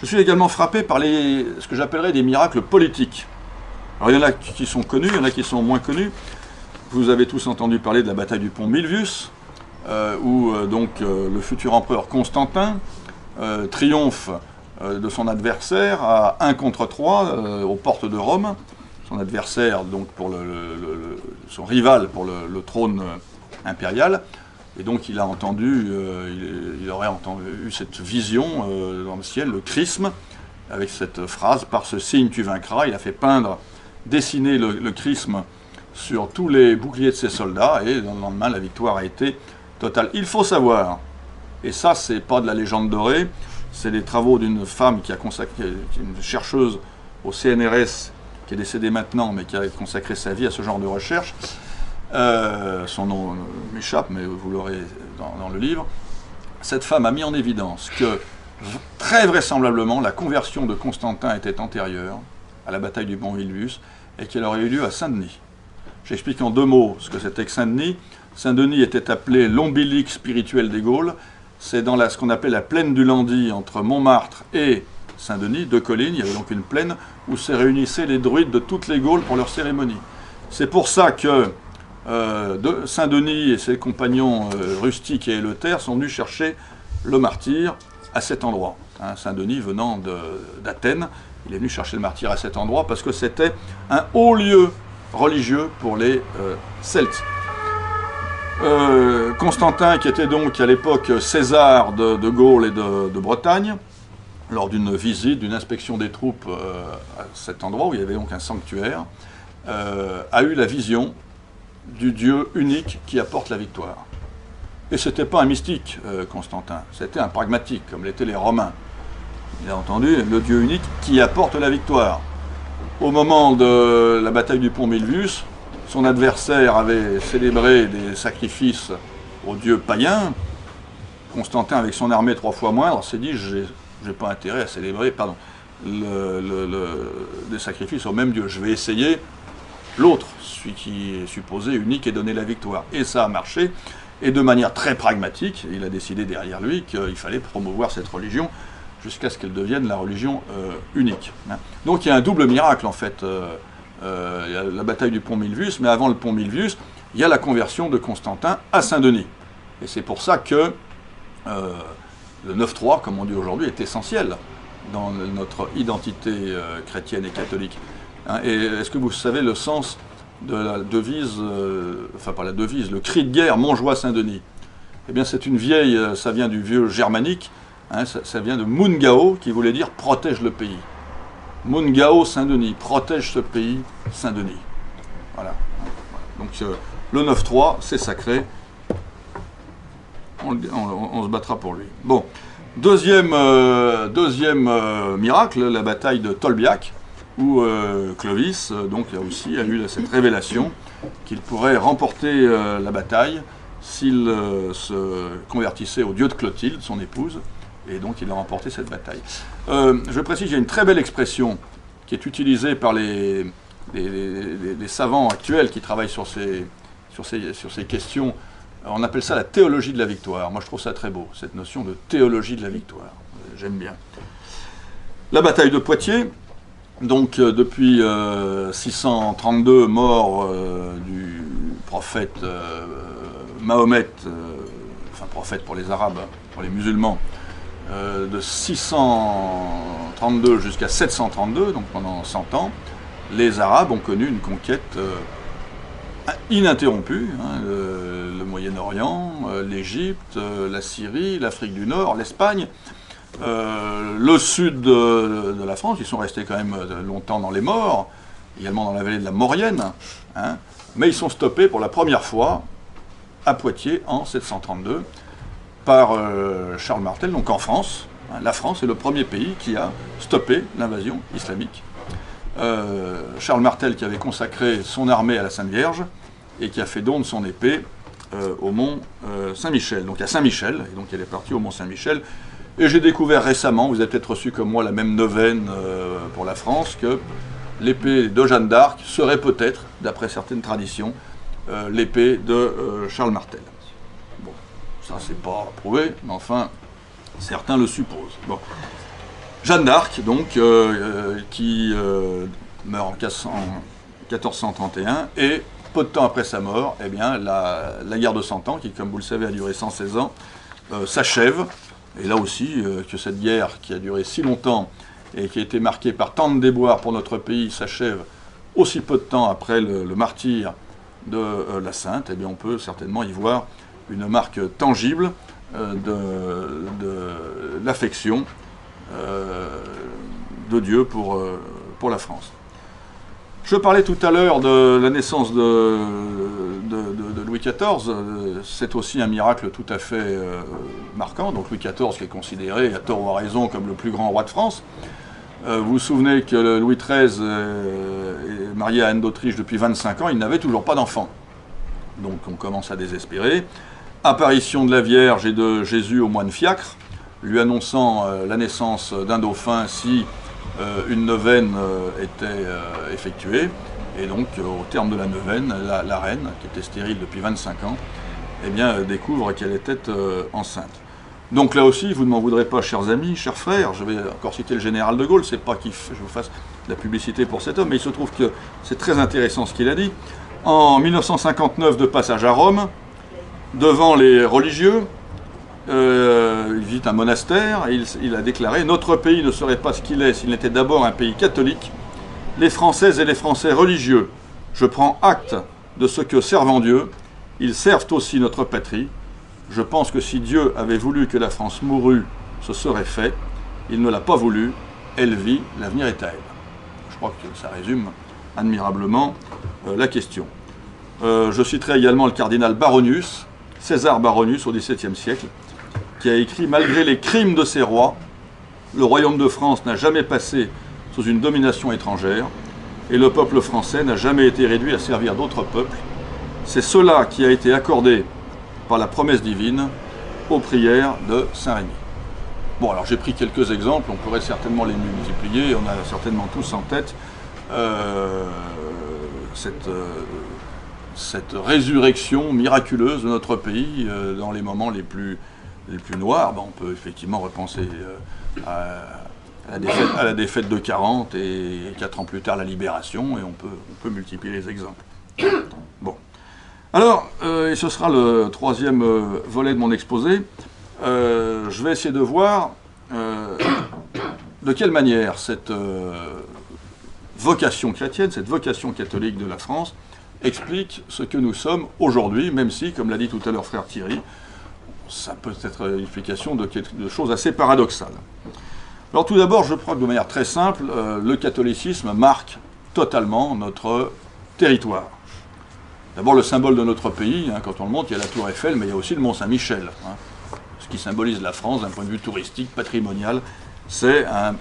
Je suis également frappé par ce que j'appellerais des miracles politiques. Alors il y en a qui sont connus, il y en a qui sont moins connus. Vous avez tous entendu parler de la bataille du pont Milvius, où le futur empereur Constantin triomphe de son adversaire à 1 contre 3 aux portes de Rome. Son adversaire, donc son rival pour le trône impérial. Et donc il a entendu, il aurait eu cette vision dans le ciel, le chrisme, avec cette phrase « Par ce signe tu vaincras ». Il a fait dessiner le chrisme sur tous les boucliers de ses soldats, et le lendemain, la victoire a été totale. Il faut savoir, et ça, c'est pas de la légende dorée, c'est les travaux d'une femme qui a consacré, une chercheuse au CNRS, qui est décédée maintenant, mais qui a consacré sa vie à ce genre de recherche. Son nom m'échappe, mais vous l'aurez dans le livre. Cette femme a mis en évidence que, très vraisemblablement, la conversion de Constantin était antérieure à la bataille du pont Milvius, et qu'elle aurait eu lieu à Saint-Denis. J'explique en 2 mots ce que c'était que Saint-Denis. Saint-Denis était appelé l'ombilique spirituel des Gaules. C'est dans ce qu'on appelait la plaine du Landy, entre Montmartre et Saint-Denis, 2 collines. Il y avait donc une plaine où se réunissaient les druides de toutes les Gaules pour leurs cérémonies. C'est pour ça que Saint-Denis et ses compagnons rustiques et éléutaires sont venus chercher le martyr à cet endroit. Saint-Denis venant d'Athènes, il est venu chercher le martyr à cet endroit parce que c'était un haut lieu religieux pour les Celtes. Constantin, qui était donc à l'époque César de Gaule et de Bretagne, lors d'une visite, d'une inspection des troupes à cet endroit où il y avait donc un sanctuaire, a eu la vision du Dieu unique qui apporte la victoire. Et ce n'était pas un mystique, Constantin, c'était un pragmatique, comme l'étaient les Romains. Il a entendu le Dieu unique qui apporte la victoire. Au moment de la bataille du pont Milvius, son adversaire avait célébré des sacrifices aux dieux païens. Constantin, avec son armée 3 fois moindre, s'est dit « je n'ai pas intérêt à célébrer des sacrifices au même Dieu. Je vais essayer l'autre, celui qui est supposé unique et donner la victoire. » Et ça a marché. Et de manière très pragmatique, il a décidé derrière lui qu'il fallait promouvoir cette religion jusqu'à ce qu'elle devienne la religion unique. Donc il y a un double miracle en fait. Il y a la bataille du pont Milvius, mais avant le pont Milvius, il y a la conversion de Constantin à Saint-Denis. Et c'est pour ça que le 9-3, comme on dit aujourd'hui, est essentiel. dans notre identité chrétienne et catholique. Hein, et est-ce que vous savez le sens de la devise, enfin pas la devise, le cri de guerre Montjoie-Saint-Denis? Eh bien c'est une vieille, ça vient du vieux germanique, hein, ça vient de Mungao, qui voulait dire protège le pays. Mungao Saint-Denis, protège ce pays Saint-Denis. Voilà. Donc le 9-3, c'est sacré. On se battra pour lui. Bon. Deuxième miracle, la bataille de Tolbiac, où Clovis donc, a eu cette révélation qu'il pourrait remporter la bataille s'il se convertissait au dieu de Clotilde, son épouse, et donc il a remporté cette bataille. Je précise, il y a une très belle expression qui est utilisée par les savants actuels qui travaillent sur ces questions. On appelle ça la théologie de la victoire. Moi, je trouve ça très beau, cette notion de théologie de la victoire. J'aime bien. La bataille de Poitiers, donc depuis 632, mort du prophète Mahomet, enfin prophète pour les Arabes, pour les musulmans, de 632 jusqu'à 732, donc pendant 100 ans, les Arabes ont connu une conquête ininterrompue, hein, le Moyen-Orient, l'Égypte, la Syrie, l'Afrique du Nord, l'Espagne, le sud de la France. Ils sont restés quand même longtemps dans les Maures, également dans la vallée de la Maurienne, hein, mais ils sont stoppés pour la première fois à Poitiers en 732 par Charles Martel, donc en France. Hein, la France est le premier pays qui a stoppé l'invasion islamique. Charles Martel qui avait consacré son armée à la Sainte Vierge et qui a fait don de son épée au mont Saint-Michel, donc à Saint-Michel, et donc elle est partie au mont Saint-Michel. Et j'ai découvert récemment, vous avez peut-être reçu comme moi la même neuvaine pour la France, que l'épée de Jeanne d'Arc serait peut-être, d'après certaines traditions, l'épée de Charles Martel. Bon, ça c'est pas prouvé, mais enfin, certains le supposent. Bon. Jeanne d'Arc, donc, qui meurt en 1431, et peu de temps après sa mort, eh bien, la guerre de 100 ans, qui, comme vous le savez, a duré 116 ans, s'achève. Et là aussi, que cette guerre qui a duré si longtemps et qui a été marquée par tant de déboires pour notre pays s'achève aussi peu de temps après le martyre de la Sainte, eh bien, on peut certainement y voir une marque tangible de l'affection de Dieu pour la France. Je parlais tout à l'heure de la naissance de Louis XIV, c'est aussi un miracle tout à fait marquant. Donc Louis XIV qui est considéré, à tort ou à raison, comme le plus grand roi de France. Vous vous souvenez que Louis XIII est marié à Anne d'Autriche depuis 25 ans, il n'avait toujours pas d'enfant. Donc on commence à désespérer. Apparition de la Vierge et de Jésus au moine Fiacre, lui annonçant la naissance d'un dauphin si une neuvaine était effectuée. Et donc, au terme de la neuvaine, la reine, qui était stérile depuis 25 ans, eh bien, découvre qu'elle était enceinte. Donc là aussi, vous ne m'en voudrez pas, chers amis, chers frères, je vais encore citer le général de Gaulle, c'est pas que je vous fasse de la publicité pour cet homme, mais il se trouve que c'est très intéressant ce qu'il a dit. En 1959, de passage à Rome, devant les religieux, il visite un monastère et il a déclaré « Notre pays ne serait pas ce qu'il est s'il n'était d'abord un pays catholique. Les Françaises et les Français religieux, je prends acte de ce que, servant Dieu, ils servent aussi notre patrie. Je pense que si Dieu avait voulu que la France mourût, ce serait fait. Il ne l'a pas voulu. Elle vit, l'avenir est à elle. » Je crois que ça résume admirablement la question. Je citerai également le cardinal Baronius, César Baronius au XVIIe siècle, qui a écrit « Malgré les crimes de ses rois, le royaume de France n'a jamais passé sous une domination étrangère, et le peuple français n'a jamais été réduit à servir d'autres peuples. C'est cela qui a été accordé par la promesse divine aux prières de Saint-Rémy. » Bon, alors j'ai pris quelques exemples, on pourrait certainement les multiplier, on a certainement tous en tête cette résurrection miraculeuse de notre pays dans les moments les plus noirs. On peut effectivement repenser à la défaite de 40 et 4 ans plus tard la libération, et on peut multiplier les exemples. Bon. Alors, et ce sera le troisième volet de mon exposé, je vais essayer de voir de quelle manière cette vocation chrétienne, cette vocation catholique de la France, explique ce que nous sommes aujourd'hui, même si, comme l'a dit tout à l'heure frère Thierry, ça peut être une explication de choses assez paradoxales. Alors tout d'abord, je crois que de manière très simple, le catholicisme marque totalement notre territoire. D'abord le symbole de notre pays, hein, quand on le monte, il y a la tour Eiffel, mais il y a aussi le Mont Saint-Michel, hein, ce qui symbolise la France d'un point de vue touristique, patrimonial. C'est un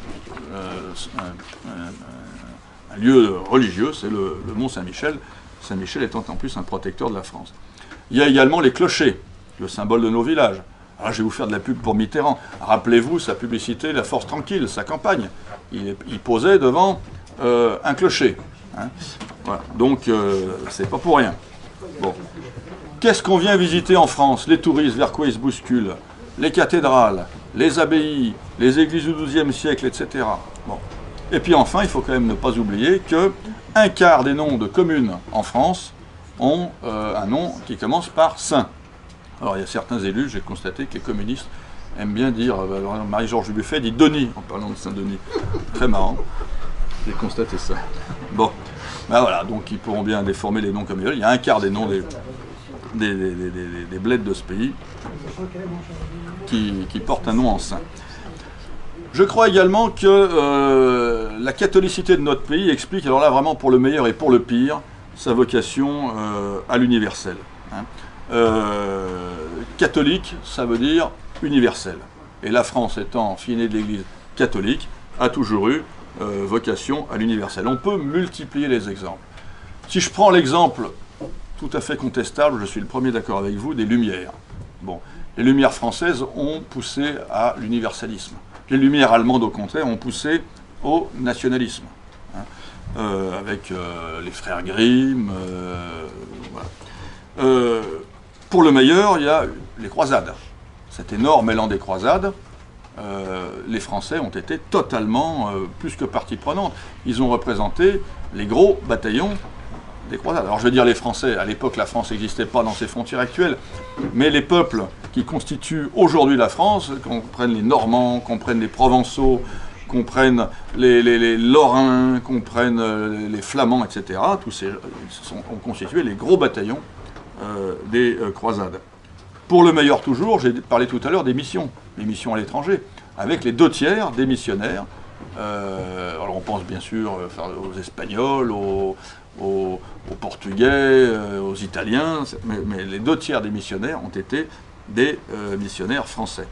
lieu religieux, c'est le Mont Saint-Michel, Saint-Michel étant en plus un protecteur de la France. Il y a également les clochers, le symbole de nos villages. Alors je vais vous faire de la pub pour Mitterrand. Rappelez-vous sa publicité La Force Tranquille, sa campagne. Il posait devant un clocher. Hein. Voilà. Donc c'est pas pour rien. Bon. Qu'est-ce qu'on vient visiter en France? Les touristes, vers quoi ils se bousculent? Les cathédrales, les abbayes, les églises du XIIe siècle, etc. Bon. Et puis enfin, il faut quand même ne pas oublier qu'un quart des noms de communes en France ont un nom qui commence par Saint. Alors il y a certains élus, j'ai constaté que les communistes aiment bien dire, Marie-Georges Buffet dit Denis en parlant de Saint-Denis. Très marrant, j'ai constaté ça. Bon, ben voilà, donc ils pourront bien déformer les noms comme ils veulent. Il y a un quart des noms des bleds de ce pays qui portent un nom en saint. Je crois également que la catholicité de notre pays explique, alors là vraiment pour le meilleur et pour le pire, sa vocation à l'universel. Hein. Catholique, ça veut dire universel. Et la France étant fille née de l'Église catholique, a toujours eu vocation à l'universel. On peut multiplier les exemples. Si je prends l'exemple tout à fait contestable, je suis le premier d'accord avec vous, des Lumières. Bon, les Lumières françaises ont poussé à l'universalisme. Les Lumières allemandes, au contraire, ont poussé au nationalisme. Hein, avec les frères Grimm. Voilà. Pour le meilleur, il y a les croisades. Cet énorme élan des croisades, les Français ont été totalement plus que partie prenante. Ils ont représenté les gros bataillons des croisades. Alors je veux dire les Français, à l'époque la France n'existait pas dans ses frontières actuelles, mais les peuples qui constituent aujourd'hui la France, qu'on prenne les Normands, qu'on prenne les Provençaux, qu'on prenne les Lorrains, qu'on prenne les Flamands, etc., tous ces ont constitué les gros bataillons des croisades. Pour le meilleur toujours, j'ai parlé tout à l'heure des missions à l'étranger, avec les 2/3 des missionnaires. Alors on pense bien sûr aux Espagnols, aux Portugais, aux Italiens, mais les 2/3 des missionnaires ont été des missionnaires français.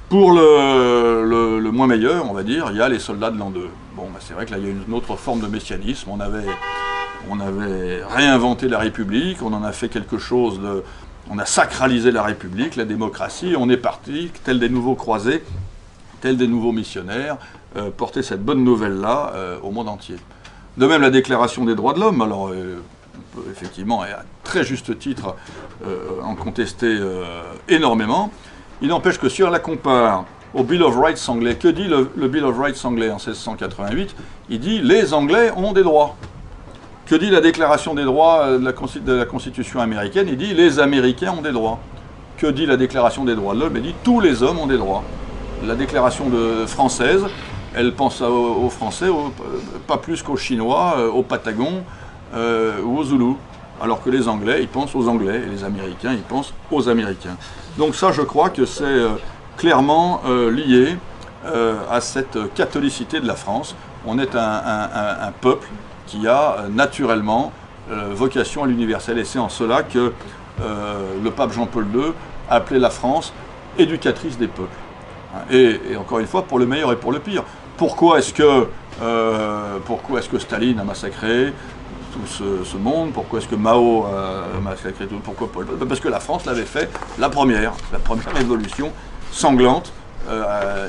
Pour le moins meilleur, on va dire, il y a les soldats de l'an 2. Bon, bah c'est vrai que là il y a une autre forme de messianisme. On avait réinventé la République, on en a fait quelque chose de... On a sacralisé la République, la démocratie, on est parti, tels des nouveaux croisés, tels des nouveaux missionnaires, porter cette bonne nouvelle-là au monde entier. De même, la Déclaration des droits de l'homme, alors on peut effectivement, et à très juste titre, en contester énormément. Il n'empêche que si on la compare au Bill of Rights anglais, que dit le Bill of Rights anglais en 1688? Il dit « les Anglais ont des droits ». Que dit la Déclaration des droits de la Constitution américaine? Il dit « les Américains ont des droits ». Que dit la Déclaration des droits de l'homme? Il dit « tous les hommes ont des droits ». La Déclaration française, elle pense aux Français, pas plus qu'aux Chinois, aux Patagons ou aux Zoulous. Alors que les Anglais, ils pensent aux Anglais, et les Américains, ils pensent aux Américains. Donc ça, je crois que c'est clairement lié à cette catholicité de la France. On est un peuple qui a naturellement vocation à l'universel. Et c'est en cela que le pape Jean-Paul II a appelé la France éducatrice des peuples. Et encore une fois, pour le meilleur et pour le pire. Pourquoi est-ce que Staline a massacré tout ce monde? Pourquoi est-ce que Mao a massacré tout? Pourquoi Paul? Parce que la France l'avait fait la première révolution sanglante,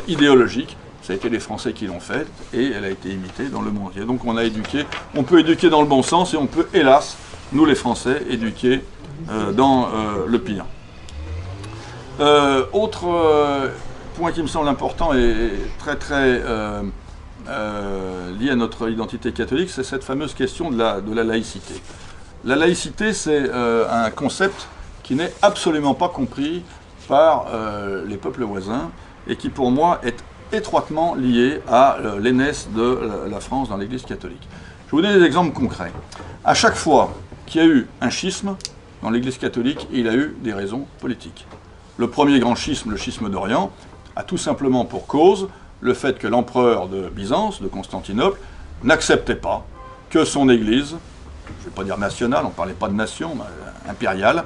idéologique. Ça a été les Français qui l'ont faite et elle a été imitée dans le monde entier. Donc on peut éduquer dans le bon sens et on peut, hélas, nous les Français, éduquer dans le pire. Autre point qui me semble important et très très lié à notre identité catholique, c'est cette fameuse question de la laïcité. La laïcité, c'est un concept qui n'est absolument pas compris par les peuples voisins et qui pour moi est étroitement liée à l'aînesse de la France dans l'Église catholique. Je vais vous donner des exemples concrets. À chaque fois qu'il y a eu un schisme dans l'Église catholique, il a eu des raisons politiques. Le premier grand schisme, le schisme d'Orient, a tout simplement pour cause le fait que l'empereur de Byzance, de Constantinople, n'acceptait pas que son Église, je ne vais pas dire nationale, on ne parlait pas de nation, mais impériale,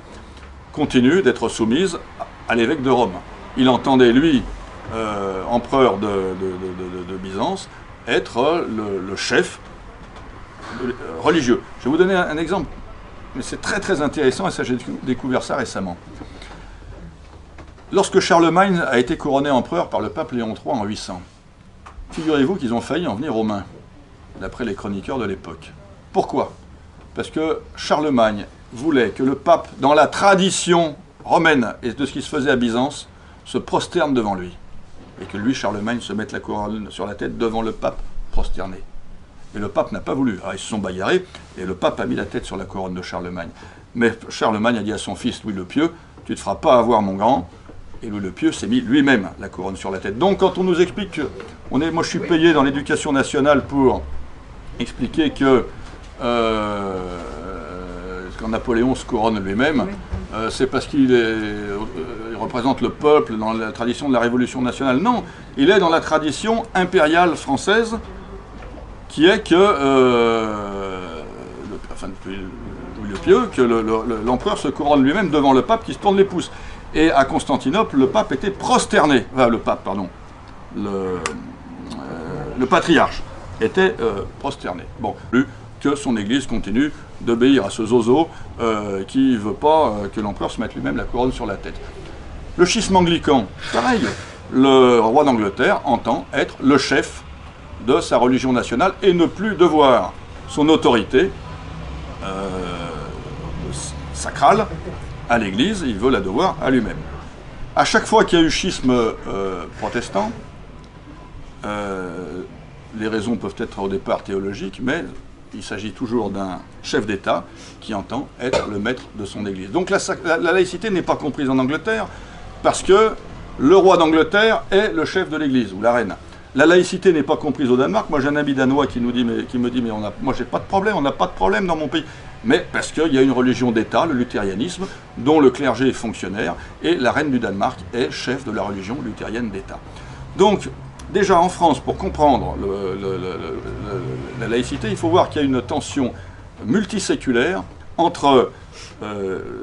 continue d'être soumise à l'évêque de Rome. Il entendait, lui, empereur de Byzance, être le chef religieux. Je vais vous donner un exemple, mais c'est très très intéressant, et ça j'ai découvert ça récemment. Lorsque Charlemagne a été couronné empereur par le pape Léon III en 800, figurez-vous qu'ils ont failli en venir aux mains, d'après les chroniqueurs de l'époque. Pourquoi? Parce que Charlemagne voulait que le pape, dans la tradition romaine et de ce qui se faisait à Byzance, se prosterne devant lui. Et que lui, Charlemagne, se mette la couronne sur la tête devant le pape prosterné. Et le pape n'a pas voulu. Alors ils se sont bagarrés, et le pape a mis la tête sur la couronne de Charlemagne. Mais Charlemagne a dit à son fils Louis le Pieux, tu ne te feras pas avoir mon grand. Et Louis le Pieux s'est mis lui-même la couronne sur la tête. Donc quand on nous explique que... moi je suis payé dans l'éducation nationale pour expliquer que quand Napoléon se couronne lui-même, c'est parce qu'il représente le peuple dans la tradition de la Révolution nationale. Non, il est dans la tradition impériale française, qui est que, Louis le Pieux, que l'empereur se couronne lui-même devant le pape qui se tourne les pouces. Et à Constantinople, le pape était prosterné, le patriarche était prosterné. Bon, plus que son église continue d'obéir à ce zozo qui ne veut pas que l'empereur se mette lui-même la couronne sur la tête. Le schisme anglican, pareil, le roi d'Angleterre entend être le chef de sa religion nationale et ne plus devoir son autorité sacrale à l'Église, il veut la devoir à lui-même. À chaque fois qu'il y a eu schisme protestant, les raisons peuvent être au départ théologiques, mais il s'agit toujours d'un chef d'État qui entend être le maître de son Église. Donc la laïcité n'est pas comprise en Angleterre parce que le roi d'Angleterre est le chef de l'Église, ou la reine. La laïcité n'est pas comprise au Danemark. Moi j'ai un ami danois qui me dit mais moi j'ai pas de problème, on n'a pas de problème dans mon pays. Mais parce qu'il y a une religion d'État, le luthérianisme, dont le clergé est fonctionnaire, et la reine du Danemark est chef de la religion luthérienne d'État. Donc, déjà en France, pour comprendre la laïcité, il faut voir qu'il y a une tension multiséculaire entre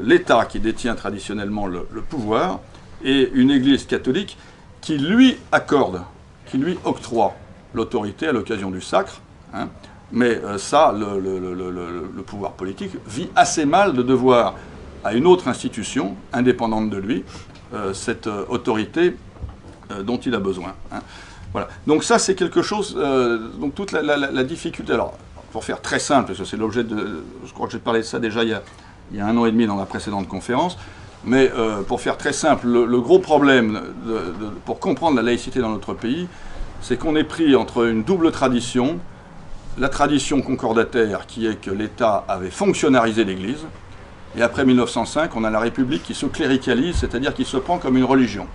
l'État qui détient traditionnellement le pouvoir et une Église catholique qui lui accorde, qui lui octroie l'autorité à l'occasion du sacre, hein. Mais ça, le pouvoir politique vit assez mal de devoir à une autre institution, indépendante de lui, cette autorité dont il a besoin. Hein. Voilà. Donc ça, c'est quelque chose, donc toute la difficulté. Alors, pour faire très simple, parce que c'est l'objet de... Je crois que j'ai parlé de ça déjà il y a 1 an et demi dans la précédente conférence, mais pour faire très simple, le gros problème pour comprendre la laïcité dans notre pays, c'est qu'on est pris entre une double tradition, la tradition concordataire qui est que l'État avait fonctionnalisé l'Église, et après 1905, on a la République qui se cléricalise, c'est-à-dire qui se prend comme une religion.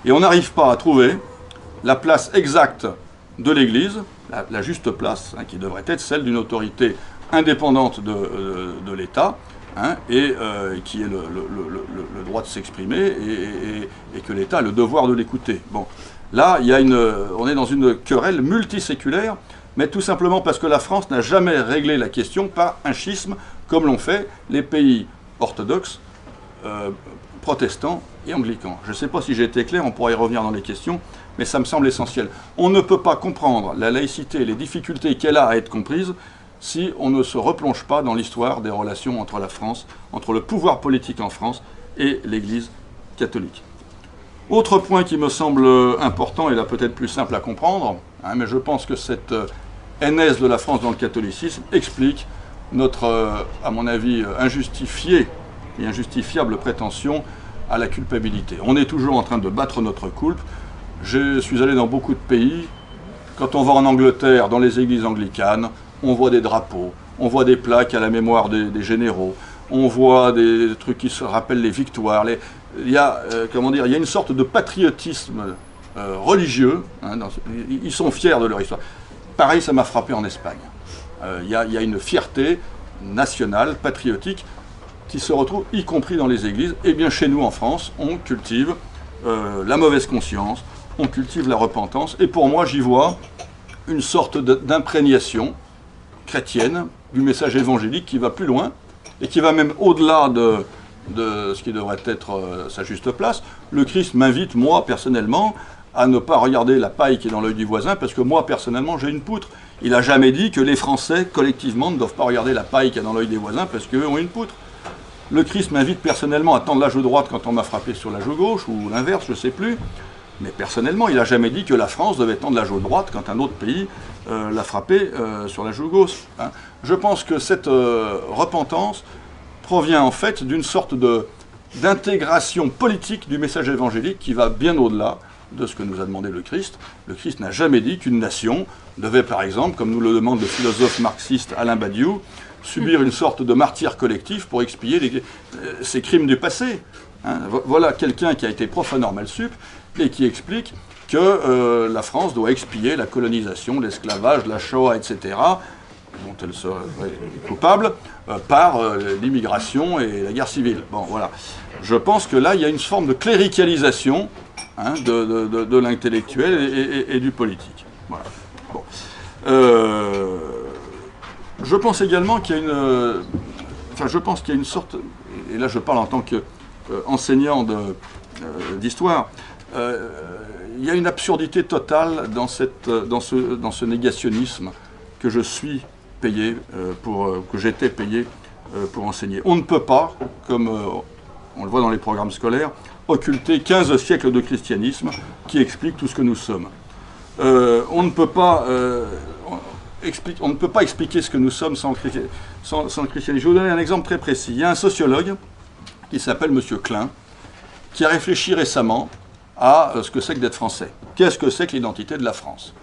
Et on n'arrive pas à trouver la place exacte de l'Église, la juste place, hein, qui devrait être celle d'une autorité indépendante de l'État, hein, et qui est le droit de s'exprimer, et que l'État a le devoir de l'écouter. Bon, là, on est dans une querelle multiséculaire, mais tout simplement parce que la France n'a jamais réglé la question par un schisme, comme l'ont fait les pays orthodoxes, protestants et anglicans. Je ne sais pas si j'ai été clair, on pourra y revenir dans les questions, mais ça me semble essentiel. On ne peut pas comprendre la laïcité et les difficultés qu'elle a à être comprise si on ne se replonge pas dans l'histoire des relations entre la France, entre le pouvoir politique en France et l'Église catholique. Autre point qui me semble important, et là peut-être plus simple à comprendre, hein, mais je pense que cette aînesse de la France dans le catholicisme explique notre, à mon avis, injustifiée et injustifiable prétention à la culpabilité. On est toujours en train de battre notre coulpe. Je suis allé dans beaucoup de pays. Quand on va en Angleterre, dans les églises anglicanes, on voit des drapeaux, on voit des plaques à la mémoire des généraux, on voit des trucs qui se rappellent les victoires. Il y a, comment dire, il y a une sorte de patriotisme religieux, hein, ils sont fiers de leur histoire. Pareil, ça m'a frappé en Espagne. Il y a une fierté nationale, patriotique, qui se retrouve y compris dans les églises. Et bien chez nous en France, on cultive la mauvaise conscience, on cultive la repentance. Et pour moi, j'y vois une sorte d'imprégnation chrétienne du message évangélique qui va plus loin et qui va même au-delà de ce qui devrait être sa juste place. Le Christ m'invite, moi, personnellement, à ne pas regarder la paille qui est dans l'œil du voisin, parce que moi, personnellement, j'ai une poutre. Il n'a jamais dit que les Français, collectivement, ne doivent pas regarder la paille qui est dans l'œil des voisins, parce qu'eux ont une poutre. Le Christ m'invite personnellement à tendre la joue droite quand on m'a frappé sur la joue gauche, ou l'inverse, je ne sais plus. Mais personnellement, il n'a jamais dit que la France devait tendre la joue droite quand un autre pays l'a frappé sur la joue gauche. Hein. Je pense que cette repentance provient en fait d'une sorte d'intégration politique du message évangélique qui va bien au-delà de ce que nous a demandé le Christ. Le Christ n'a jamais dit qu'une nation devait, par exemple, comme nous le demande le philosophe marxiste Alain Badiou, subir une sorte de martyre collectif pour expier ses crimes du passé. Hein. Voilà quelqu'un qui a été prof à Normal Sup et qui explique que la France doit expier la colonisation, l'esclavage, la Shoah, etc., dont elle serait coupable, par l'immigration et la guerre civile. Bon, voilà. Je pense que là, il y a une forme de cléricalisation, hein, de l'intellectuel et du politique. Voilà. Bon. Je pense également qu'il y a une sorte, et là je parle en tant qu'enseignant d'histoire, il y a une absurdité totale dans ce négationnisme que je suis payé que j'étais payé pour enseigner. On ne peut pas, comme on le voit dans les programmes scolaires, occulter 15 siècles de christianisme qui expliquent tout ce que nous sommes. On ne peut pas expliquer ce que nous sommes sans le christianisme. Je vais vous donner un exemple très précis. Il y a un sociologue qui s'appelle M. Klein, qui a réfléchi récemment à ce que c'est que d'être français. Qu'est-ce que c'est que l'identité de la France?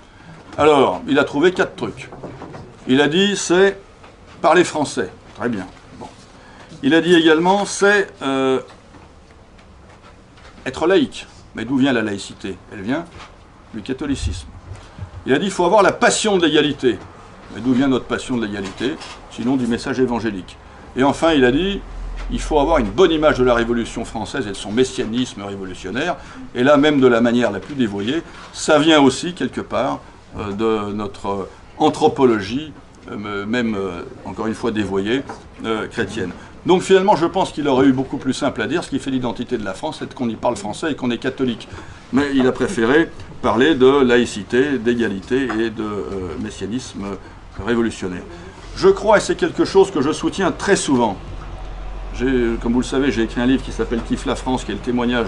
Alors, il a trouvé 4 trucs. Il a dit, c'est parler français. Très bien. Bon. Il a dit également, c'est être laïque. Mais d'où vient la laïcité? Elle vient du catholicisme. Il a dit, il faut avoir la passion de l'égalité. Mais d'où vient notre passion de l'égalité? Sinon du message évangélique. Et enfin, il a dit, il faut avoir une bonne image de la Révolution française et de son messianisme révolutionnaire. Et là, même de la manière la plus dévoyée, ça vient aussi, quelque part, de notre anthropologie, même, encore une fois, dévoyée, chrétienne. Donc finalement, je pense qu'il aurait eu beaucoup plus simple à dire, ce qui fait l'identité de la France, c'est qu'on y parle français et qu'on est catholique. Mais il a préféré parler de laïcité, d'égalité et de messianisme révolutionnaire. Je crois, et c'est quelque chose que je soutiens très souvent, comme vous le savez, j'ai écrit un livre qui s'appelle « Kiffe la France », qui est le témoignage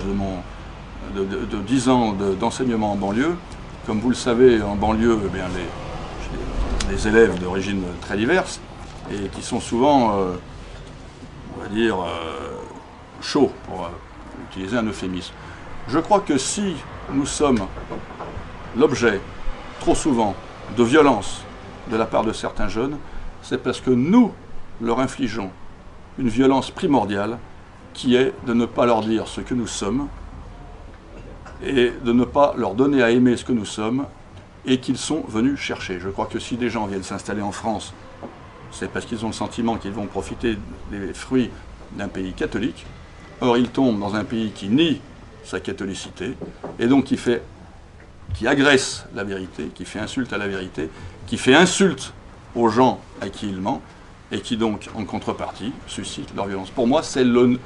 de 10 ans d'enseignement en banlieue. Comme vous le savez, en banlieue, eh bien, j'ai des élèves d'origine très diverses et qui sont souvent, on va dire, chauds, pour utiliser un euphémisme. Je crois que si nous sommes l'objet, trop souvent, de violence de la part de certains jeunes, c'est parce que nous leur infligeons une violence primordiale qui est de ne pas leur dire ce que nous sommes et de ne pas leur donner à aimer ce que nous sommes et qu'ils sont venus chercher. Je crois que si des gens viennent s'installer en France, c'est parce qu'ils ont le sentiment qu'ils vont profiter des fruits d'un pays catholique. Or, ils tombent dans un pays qui nie sa catholicité et donc qui agresse la vérité, qui fait insulte à la vérité, qui fait insulte aux gens à qui il ment et qui donc, en contrepartie, suscite leur violence. Pour moi, c'est le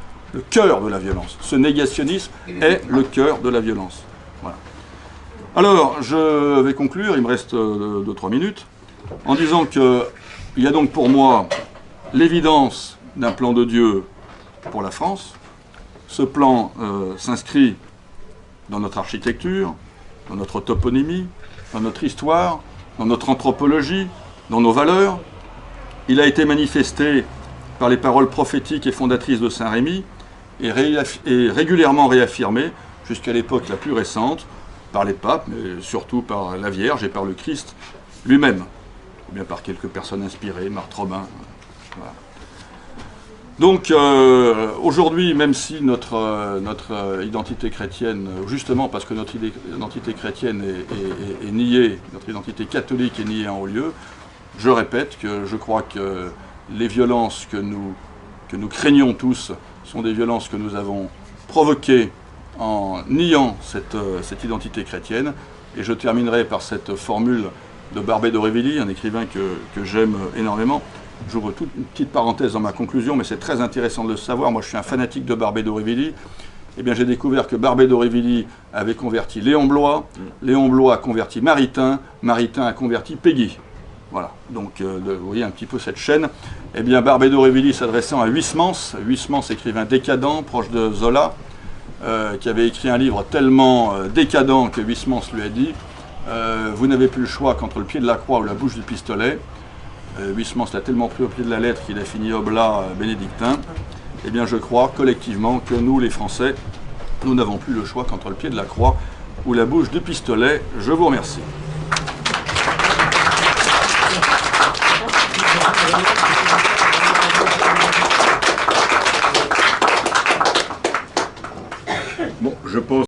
cœur de la violence. Ce négationnisme est le cœur de la violence. Voilà. Alors, je vais conclure, il me reste 2-3 minutes, en disant qu'il y a donc pour moi l'évidence d'un plan de Dieu pour la France. Ce plan s'inscrit dans notre architecture, dans notre toponymie, dans notre histoire, dans notre anthropologie, dans nos valeurs. Il a été manifesté par les paroles prophétiques et fondatrices de Saint Rémy et régulièrement réaffirmé jusqu'à l'époque la plus récente par les papes, mais surtout par la Vierge et par le Christ lui-même, ou bien par quelques personnes inspirées, Marthe Robin. Voilà. Donc aujourd'hui, même si notre identité chrétienne, justement parce que notre identité chrétienne est niée, notre identité catholique est niée en haut lieu, je répète que je crois que les violences que nous craignons tous sont des violences que nous avons provoquées en niant cette identité chrétienne. Et je terminerai par cette formule de Barbey d'Aurevilly, un écrivain que j'aime énormément. J'ouvre toute une petite parenthèse dans ma conclusion, mais c'est très intéressant de le savoir. Moi, je suis un fanatique de Barbey d'Aurevilly. Eh bien, j'ai découvert que Barbey d'Aurevilly avait converti Léon Bloy, Léon Bloy a converti Maritain, Maritain a converti Péguy. Voilà, donc vous voyez un petit peu cette chaîne. Eh bien, Barbey d'Aurevilly s'adressant à Huysmans, Huysmans, écrivain décadent, proche de Zola, qui avait écrit un livre tellement décadent que Huysmans lui a dit « Vous n'avez plus le choix qu'entre le pied de la croix ou la bouche du pistolet ». Huysmans l'a tellement pris au pied de la lettre qu'il a fini oblat bénédictin. Eh bien, je crois collectivement que nous, les Français, nous n'avons plus le choix qu'entre le pied de la croix ou la bouche du pistolet. Je vous remercie. Bon, je pense